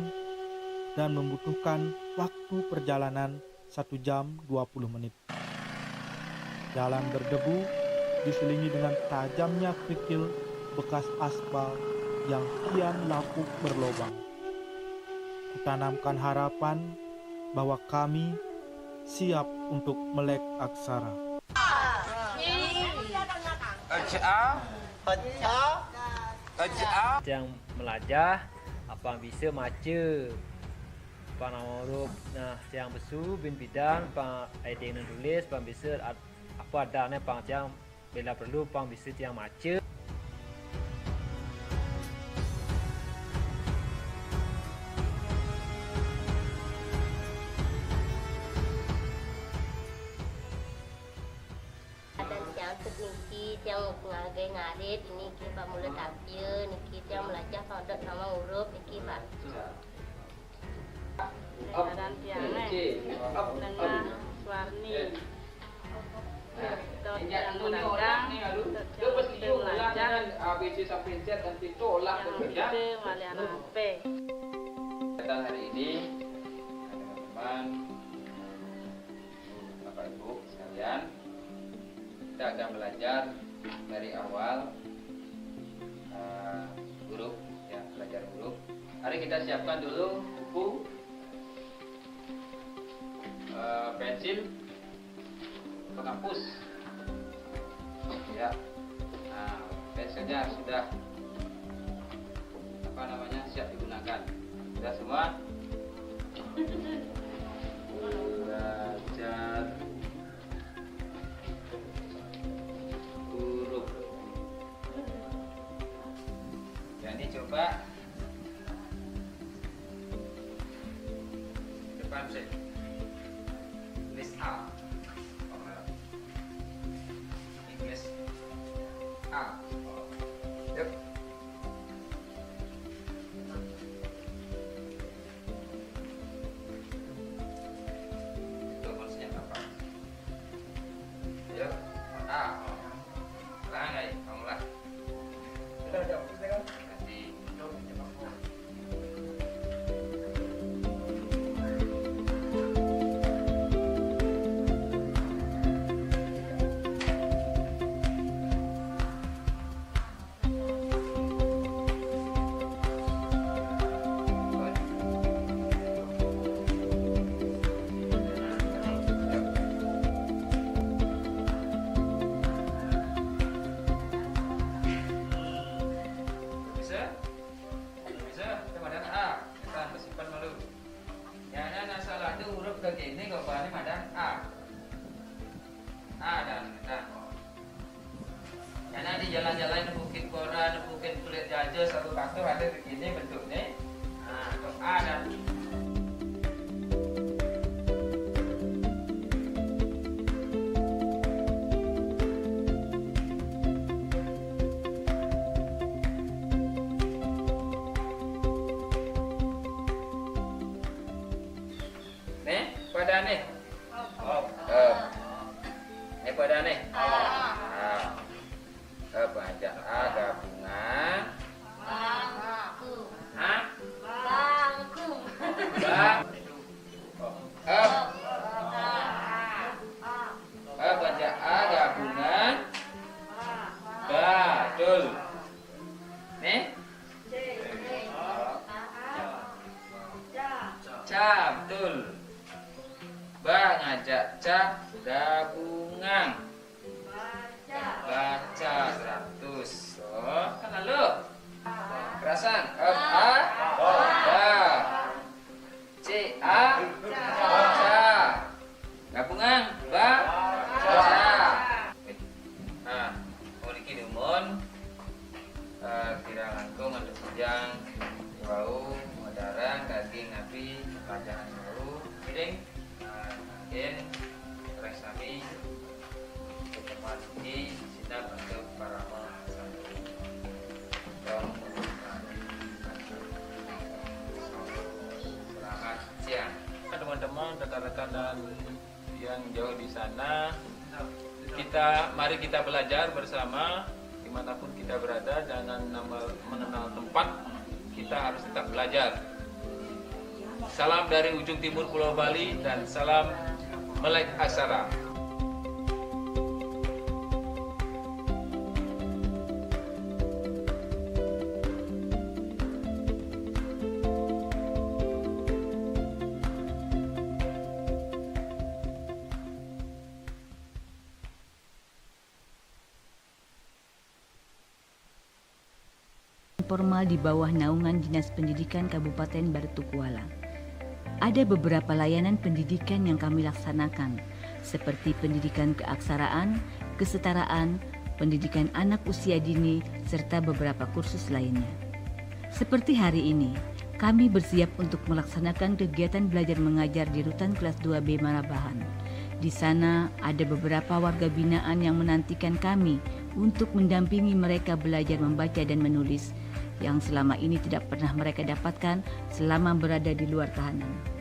dan membutuhkan waktu perjalanan 1 jam 20 menit. Jalan berdebu diselingi dengan tajamnya kerikil bekas aspal yang kian lapuk berlobang. Kutanamkan harapan bahwa kami siap untuk melek aksara. Yang belajar apa bisa maca apa nama huruf nah yang besu bin bidan pa ID yang tulis pa bisa apa ada ne pa yang bila perlu pa bisa yang maca. Yang ngagai ngarit ini kita mulai tampil niki yang belajar kodok nama huruf niki pak dan tiangnya dengan warni dot yang dagang dot yang belajar ABC sampai Z dan ditolak itu malian HP. Datang hari ini teman-teman Bapak Ibu sekalian, kita akan belajar dari awal huruf ya, belajar huruf. Mari kita siapkan dulu buku, pensil, penghapus ya. Nah, pensilnya sudah siap digunakan. Sudah semua? Belajar huruf. Jadi coba depan sih. Tulis A. Tulis A. Yuk. Itu maksudnya apa? Yuk. A. Langai, kamulah. Nanti. Ini gambarnya ada A dan karena di jalan-jalan di Bukit Kora, di Bukit Kulit Jajah, satu batu ada begini bentuknya. Nah, untuk A dan pada nih. Ini pada nih. Baca A gabungan. Bangku. Hah? Bangku. Bang. Baca A gabungan. Betul. Nih. Ca, betul. Ba ngajak ca gabungan. Baca 100. Oh, kan lalu. Kerasan. A ba. C a ca. Gabungan ba ca. Mari pertemuan ini sinar untuk para selamat siang teman-teman, rekan-rekan dan yang jauh di sana. Mari kita belajar bersama dimanapun kita berada. Jangan mengenal tempat, kita harus tetap belajar. Salam dari ujung timur Pulau Bali dan salam Melek Aksara. Formal di bawah naungan Dinas Pendidikan Kabupaten Baritukwala. Ada beberapa layanan pendidikan yang kami laksanakan, seperti pendidikan keaksaraan, kesetaraan, pendidikan anak usia dini, serta beberapa kursus lainnya. Seperti hari ini, kami bersiap untuk melaksanakan kegiatan belajar mengajar di Rutan Kelas 2B Marabahan. Di sana ada beberapa warga binaan yang menantikan kami untuk mendampingi mereka belajar membaca dan menulis yang selama ini tidak pernah mereka dapatkan selama berada di luar tahanan.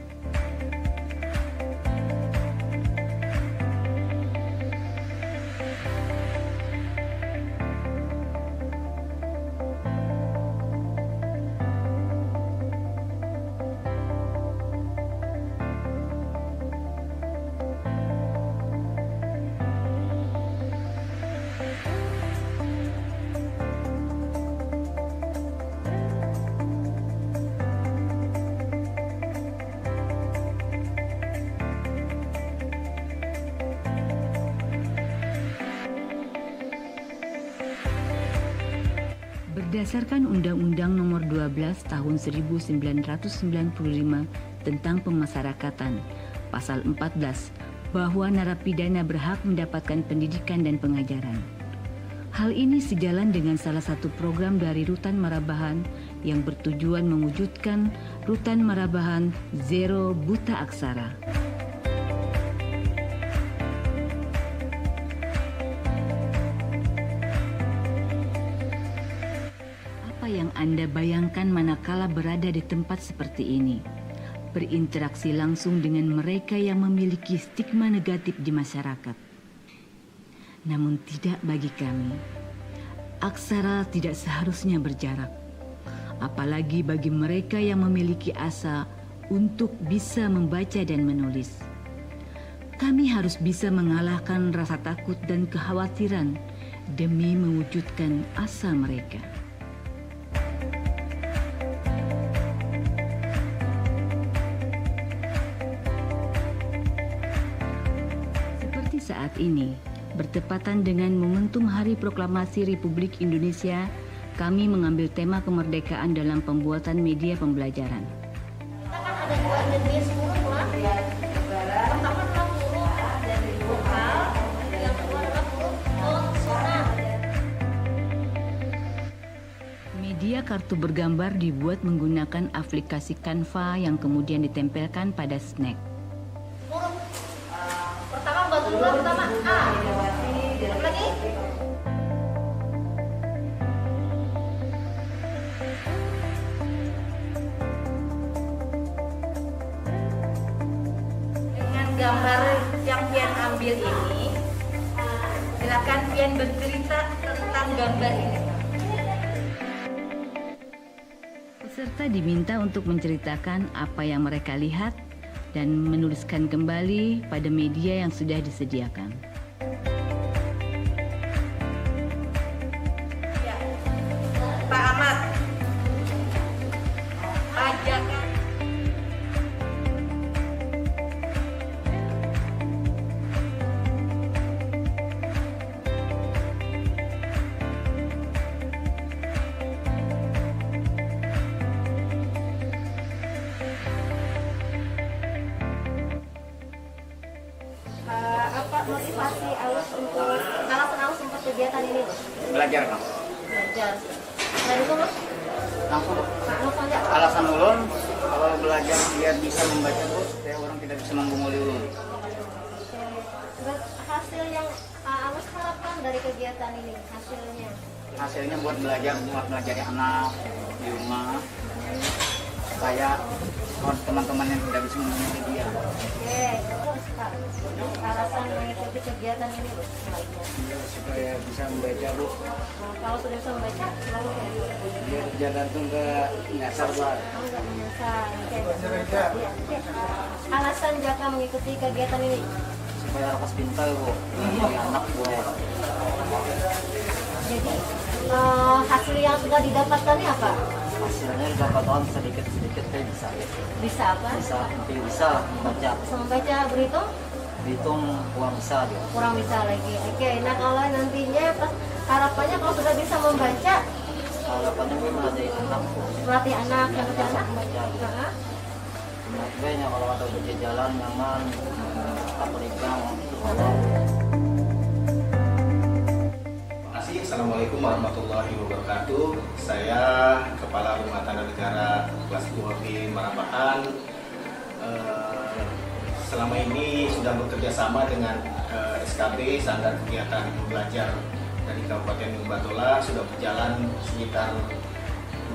Berdasarkan Undang-Undang Nomor 12 Tahun 1995 tentang Pemasyarakatan, Pasal 14, bahwa narapidana berhak mendapatkan pendidikan dan pengajaran. Hal ini sejalan dengan salah satu program dari Rutan Marabahan yang bertujuan mewujudkan Rutan Marabahan Zero Buta Aksara. Yang Anda bayangkan manakala berada di tempat seperti ini, berinteraksi langsung dengan mereka yang memiliki stigma negatif di masyarakat. Namun tidak bagi kami. Aksara tidak seharusnya berjarak, apalagi bagi mereka yang memiliki asa untuk bisa membaca dan menulis. Kami harus bisa mengalahkan rasa takut dan kekhawatiran demi mewujudkan asa mereka. Saat ini, bertepatan dengan momentum Hari Proklamasi Republik Indonesia, kami mengambil tema kemerdekaan dalam pembuatan media pembelajaran. Kita kan ada dua jenis huruf lah. Pertama adalah huruf dari vokal, yang kedua adalah huruf konsonan. Media kartu bergambar dibuat menggunakan aplikasi Canva yang kemudian ditempelkan pada snack. Pertama A. Apa lagi? Dengan gambar yang Pian ambil ini, silakan Pian bercerita tentang gambar ini. Peserta diminta untuk menceritakan apa yang mereka lihat dan menuliskan kembali pada media yang sudah disediakan. Ya. Pak Ahmad, pajakan. Apa motivasi Alus untuk alasan Alus untuk kegiatan ini? Belajar kan? Belajar. Dan itu Mas? Langsung. Langsung aja. Alasan ulun kalau belajar biar bisa membaca terus supaya orang tidak bisa menggumuli ulun. Terus dari kegiatan ini hasilnya? Hasilnya buat mengajari anak di rumah supaya teman-teman yang tidak bisa mengikuti dia. Oke, terus Pak, alasan mengikuti kegiatan ini Bu, selainnya? Supaya bisa membaca, Bu. Kalau sudah bisa membaca, selalu kayak gitu. Biar jantung nggak nyasar, Pak. Oh, nggak menyasar. Oke. Ya, oke. Alasan Jaka mengikuti kegiatan ini? Supaya lepas pintar, Bu. Dari anak, Bu. Jadi hasil yang sudah didapatkannya apa? Hasilnya didapatkan sedikit-sedikit bisa. Bisa apa? Bisa membaca. Bisa membaca, berhitung? Berhitung kurang bisa dia. Kurang bisa lagi. Oke, nah kalau nantinya pas harapannya kalau sudah bisa membaca, Harapannya gue melatih anak, Bu. melatih anak, yang Bisa anak. membaca. Nah, Sebenarnya kalau ada udah jalan nyaman, tak pegang. Assalamualaikum warahmatullahi wabarakatuh. Saya Kepala Rumah Tangga Negara kelas 2B Marabahan. Selama ini sudah bekerja sama dengan SKB Sanggar Kegiatan Belajar dari Kabupaten Batola, sudah berjalan sekitar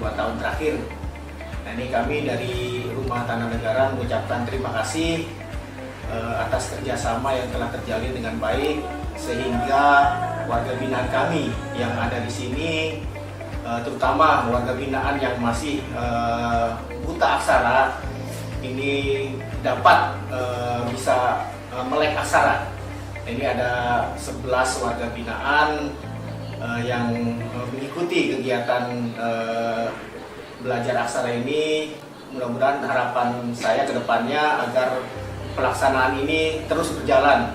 2 tahun terakhir. Nah, ini kami dari Rumah Tangga Negara mengucapkan terima kasih atas kerjasama yang telah terjalin dengan baik, sehingga warga binaan kami yang ada di sini, terutama warga binaan yang masih buta aksara, ini dapat bisa melek aksara. Ini ada 11 warga binaan yang mengikuti kegiatan belajar aksara ini. Mudah-mudahan harapan saya ke depannya agar pelaksanaan ini terus berjalan,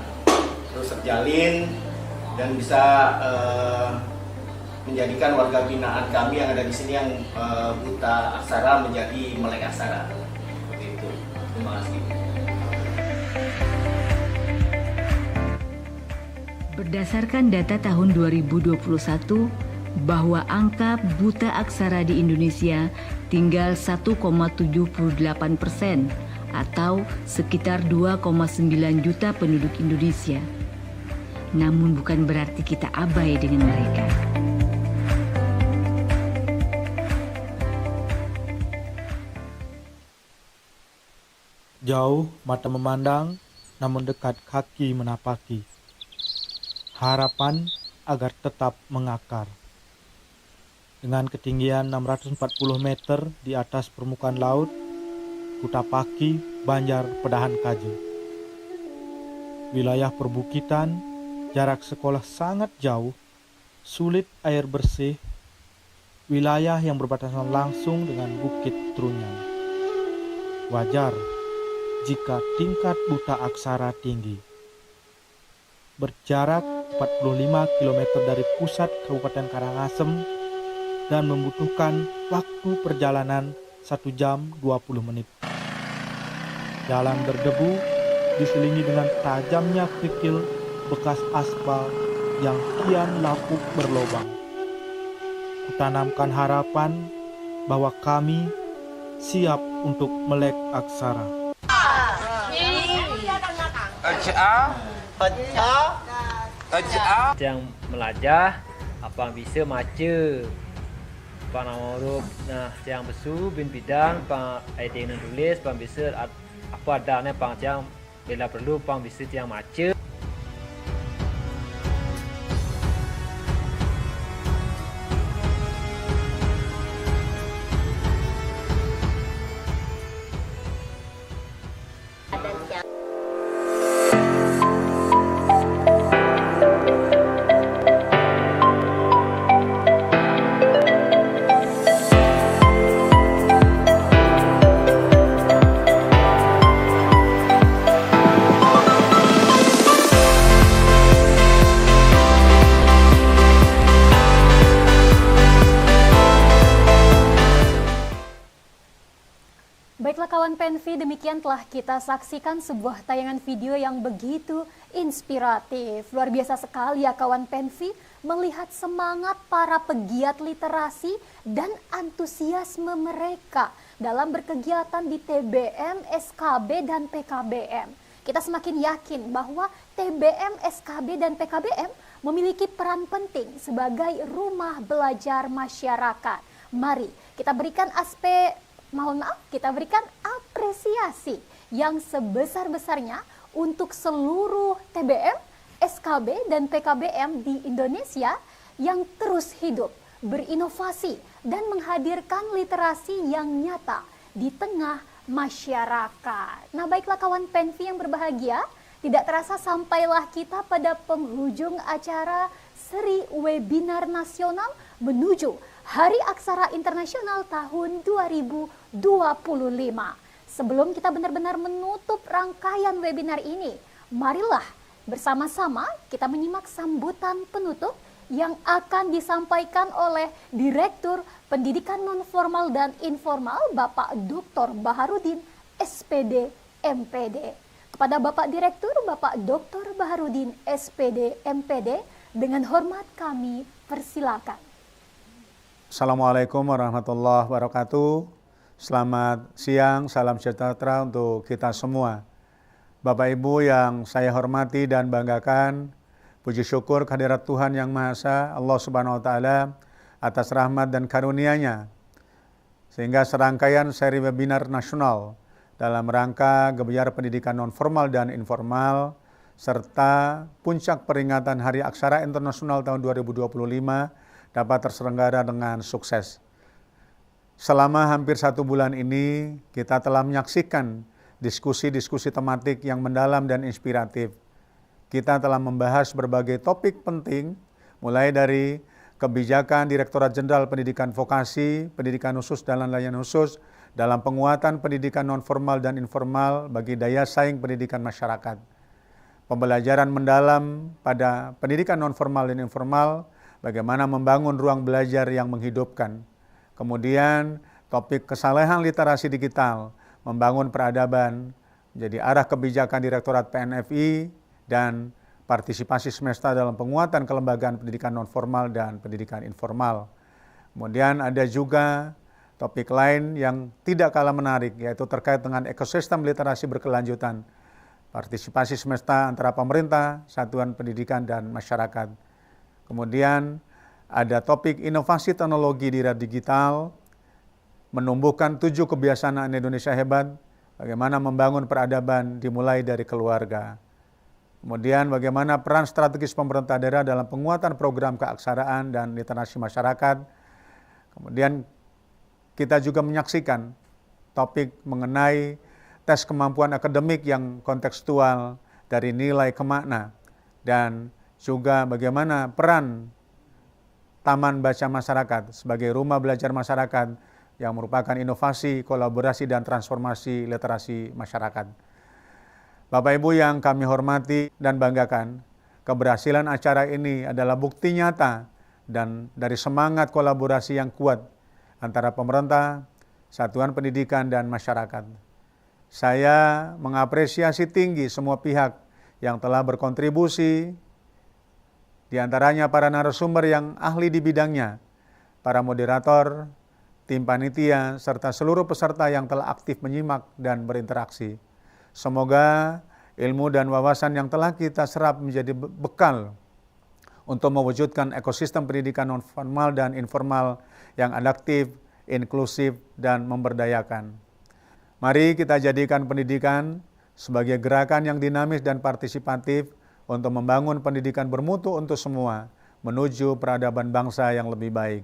terus terjalin, dan bisa menjadikan warga binaan kami yang ada di sini yang buta aksara menjadi melek aksara. Seperti itu. Terima kasih. Berdasarkan data tahun 2021, bahwa angka buta aksara di Indonesia tinggal 1,78% atau sekitar 2,9 juta penduduk Indonesia. Namun bukan berarti kita abai dengan mereka. Jauh mata memandang, namun dekat kaki menapaki. Harapan agar tetap mengakar. Dengan ketinggian 640 meter di atas permukaan laut, Kutapaki, Banjar, Pedahan Kaje. Wilayah perbukitan, jarak sekolah sangat jauh, sulit air bersih, wilayah yang berbatasan langsung dengan Bukit Trunyan. Wajar jika tingkat buta aksara tinggi. Berjarak 45 km dari pusat Kabupaten Karangasem dan membutuhkan waktu perjalanan 1 jam 20 menit. Jalan berdebu diselingi dengan tajamnya kerikil bekas aspal yang kian lapuk berlobang. Kutanamkan harapan bahwa kami siap untuk melek aksara. Yang belajar apa bisa maca, apa nama huruf, nah yang besu bin bidang, apa ID yang tulis, apa bisa apa adanya, apa yang bila perlu, apa bisa yang maca. Baiklah kawan Penvi, demikian telah kita saksikan sebuah tayangan video yang begitu inspiratif. Luar biasa sekali ya kawan Penvi, melihat semangat para pegiat literasi dan antusiasme mereka dalam berkegiatan di TBM, SKB, dan PKBM. Kita semakin yakin bahwa TBM, SKB, dan PKBM memiliki peran penting sebagai rumah belajar masyarakat. Mari kita berikan kita berikan apresiasi yang sebesar-besarnya untuk seluruh TBM, SKB, dan PKBM di Indonesia yang terus hidup, berinovasi, dan menghadirkan literasi yang nyata di tengah masyarakat. Nah, baiklah kawan Penfi yang berbahagia, tidak terasa sampailah kita pada penghujung acara seri webinar nasional menuju Hari Aksara Internasional tahun 2025. Sebelum kita benar-benar menutup rangkaian webinar ini, marilah bersama-sama kita menyimak sambutan penutup yang akan disampaikan oleh Direktur Pendidikan Nonformal dan Informal Bapak Dr. Baharudin, SPD, MPD. Kepada Bapak Direktur, Bapak Dr. Baharudin, SPD, MPD, dengan hormat kami persilakan. Assalamualaikum warahmatullahi wabarakatuh. Selamat siang, salam sejahtera untuk kita semua. Bapak Ibu yang saya hormati dan banggakan, puji syukur kehadirat Tuhan Yang Maha Esa, Allah Subhanahu wa Ta'ala, atas rahmat dan karunia-Nya, sehingga serangkaian seri webinar nasional dalam rangka gebiar pendidikan non-formal dan informal, serta puncak peringatan Hari Aksara Internasional tahun 2025 dapat terselenggara dengan sukses. Selama hampir 1 bulan ini, kita telah menyaksikan diskusi-diskusi tematik yang mendalam dan inspiratif. Kita telah membahas berbagai topik penting, mulai dari kebijakan Direktorat Jenderal Pendidikan Vokasi, Pendidikan Khusus dan Layanan Khusus dalam penguatan pendidikan non-formal dan informal bagi daya saing pendidikan masyarakat. Pembelajaran mendalam pada pendidikan non-formal dan informal, bagaimana membangun ruang belajar yang menghidupkan. Kemudian topik kesalahan literasi digital, membangun peradaban, menjadi arah kebijakan Direktorat PNFI, dan partisipasi semesta dalam penguatan kelembagaan pendidikan non-formal dan pendidikan informal. Kemudian ada juga topik lain yang tidak kalah menarik, yaitu terkait dengan ekosistem literasi berkelanjutan, partisipasi semesta antara pemerintah, satuan pendidikan, dan masyarakat. Kemudian ada topik inovasi teknologi di era digital, menumbuhkan 7 kebiasaan Indonesia hebat, bagaimana membangun peradaban dimulai dari keluarga. Kemudian bagaimana peran strategis pemerintah daerah dalam penguatan program keaksaraan dan literasi masyarakat. Kemudian kita juga menyaksikan topik mengenai tes kemampuan akademik yang kontekstual dari nilai ke makna, dan juga bagaimana peran Taman Baca Masyarakat sebagai rumah belajar masyarakat yang merupakan inovasi, kolaborasi, dan transformasi literasi masyarakat. Bapak Ibu yang kami hormati dan banggakan, keberhasilan acara ini adalah bukti nyata dan dari semangat kolaborasi yang kuat antara pemerintah, satuan pendidikan, dan masyarakat. Saya mengapresiasi tinggi semua pihak yang telah berkontribusi, di antaranya para narasumber yang ahli di bidangnya, para moderator, tim panitia, serta seluruh peserta yang telah aktif menyimak dan berinteraksi. Semoga ilmu dan wawasan yang telah kita serap menjadi bekal untuk mewujudkan ekosistem pendidikan non-formal dan informal yang adaptif, inklusif, dan memberdayakan. Mari kita jadikan pendidikan sebagai gerakan yang dinamis dan partisipatif untuk membangun pendidikan bermutu untuk semua, menuju peradaban bangsa yang lebih baik.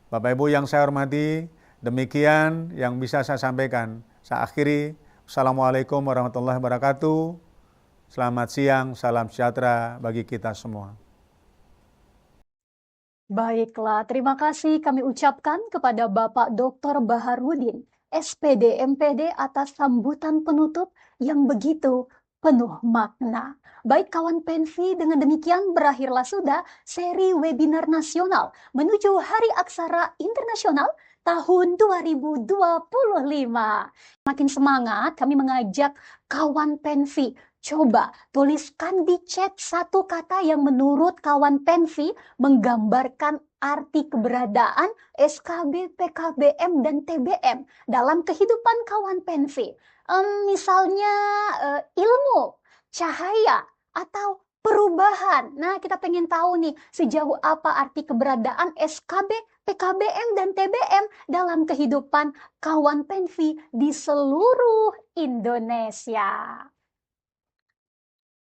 Bapak Ibu yang saya hormati, demikian yang bisa saya sampaikan. Saya akhiri. Assalamualaikum warahmatullahi wabarakatuh. Selamat siang, salam sejahtera bagi kita semua. Baiklah, terima kasih kami ucapkan kepada Bapak Dr. Baharudin, SPD, MPD, atas sambutan penutup yang begitu penuh makna. Baik kawan Penfi, dengan demikian berakhirlah sudah seri webinar nasional menuju Hari Aksara Internasional tahun 2025. Makin semangat, kami mengajak kawan Penfi, coba tuliskan di chat satu kata yang menurut kawan Penfi menggambarkan arti keberadaan SKB, PKBM, dan TBM dalam kehidupan kawan Penfi. Misalnya ilmu, cahaya, atau perubahan. Nah, kita pengen tahu nih, sejauh apa arti keberadaan SKB, PKBM, dan TBM dalam kehidupan kawan Penvi di seluruh Indonesia.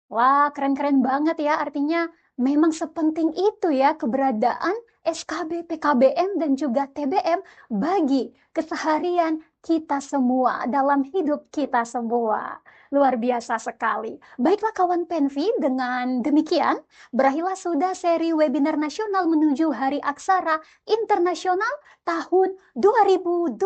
Wah, keren-keren banget ya, artinya memang sepenting itu ya keberadaan SKB, PKBM, dan juga TBM bagi keseharian kita semua, dalam hidup kita semua. Luar biasa sekali. Baiklah kawan Penvi, dengan demikian berakhirlah sudah seri webinar nasional menuju Hari Aksara Internasional tahun 2025.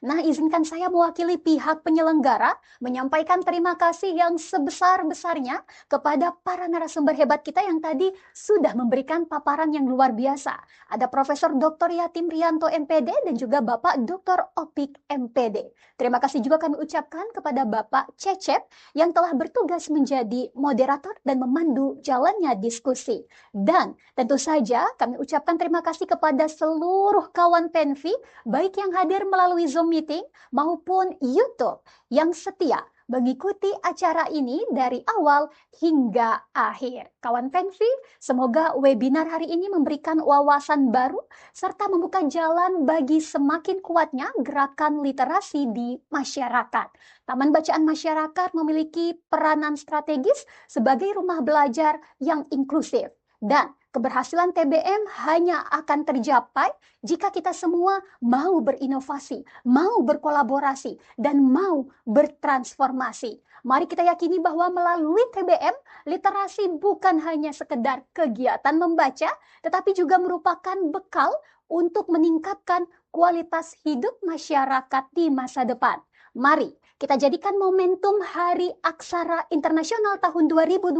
Nah, izinkan saya mewakili pihak penyelenggara menyampaikan terima kasih yang sebesar-besarnya kepada para narasumber hebat kita yang tadi sudah memberikan paparan yang luar biasa. Ada Profesor Dr. Yatim Rianto MPD dan juga Bapak Dr. Opik MPD. Terima kasih juga kami ucapkan kepada Bapak Cecep yang telah bertugas menjadi moderator dan memandu jalannya diskusi. Dan tentu saja kami ucapkan terima kasih kepada seluruh kawan Penvi, baik yang hadir melalui Zoom meeting maupun YouTube yang setia mengikuti acara ini dari awal hingga akhir. Kawan Penvi, semoga webinar hari ini memberikan wawasan baru serta membuka jalan bagi semakin kuatnya gerakan literasi di masyarakat. Taman Bacaan Masyarakat memiliki peranan strategis sebagai rumah belajar yang inklusif. Dan keberhasilan TBM hanya akan tercapai jika kita semua mau berinovasi, mau berkolaborasi, dan mau bertransformasi. Mari kita yakini bahwa melalui TBM, literasi bukan hanya sekedar kegiatan membaca, tetapi juga merupakan bekal untuk meningkatkan kualitas hidup masyarakat di masa depan. Mari kita jadikan momentum Hari Aksara Internasional tahun 2025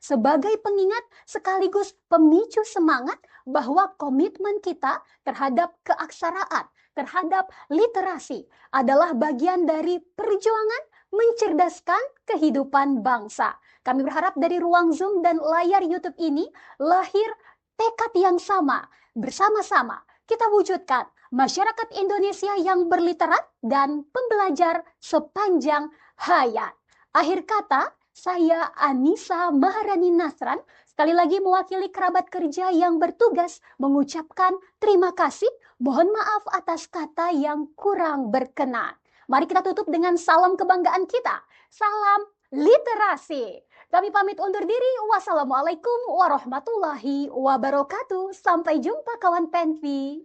sebagai pengingat sekaligus pemicu semangat bahwa komitmen kita terhadap keaksaraan, terhadap literasi adalah bagian dari perjuangan mencerdaskan kehidupan bangsa. Kami berharap dari ruang Zoom dan layar YouTube ini lahir tekad yang sama, bersama-sama kita wujudkan masyarakat Indonesia yang berliterat dan pembelajar sepanjang hayat. Akhir kata, saya Anissa Maharani Nasran, sekali lagi mewakili kerabat kerja yang bertugas mengucapkan terima kasih, mohon maaf atas kata yang kurang berkenan. Mari kita tutup dengan salam kebanggaan kita, salam literasi. Kami pamit undur diri, wassalamualaikum warahmatullahi wabarakatuh. Sampai jumpa kawan Penvi.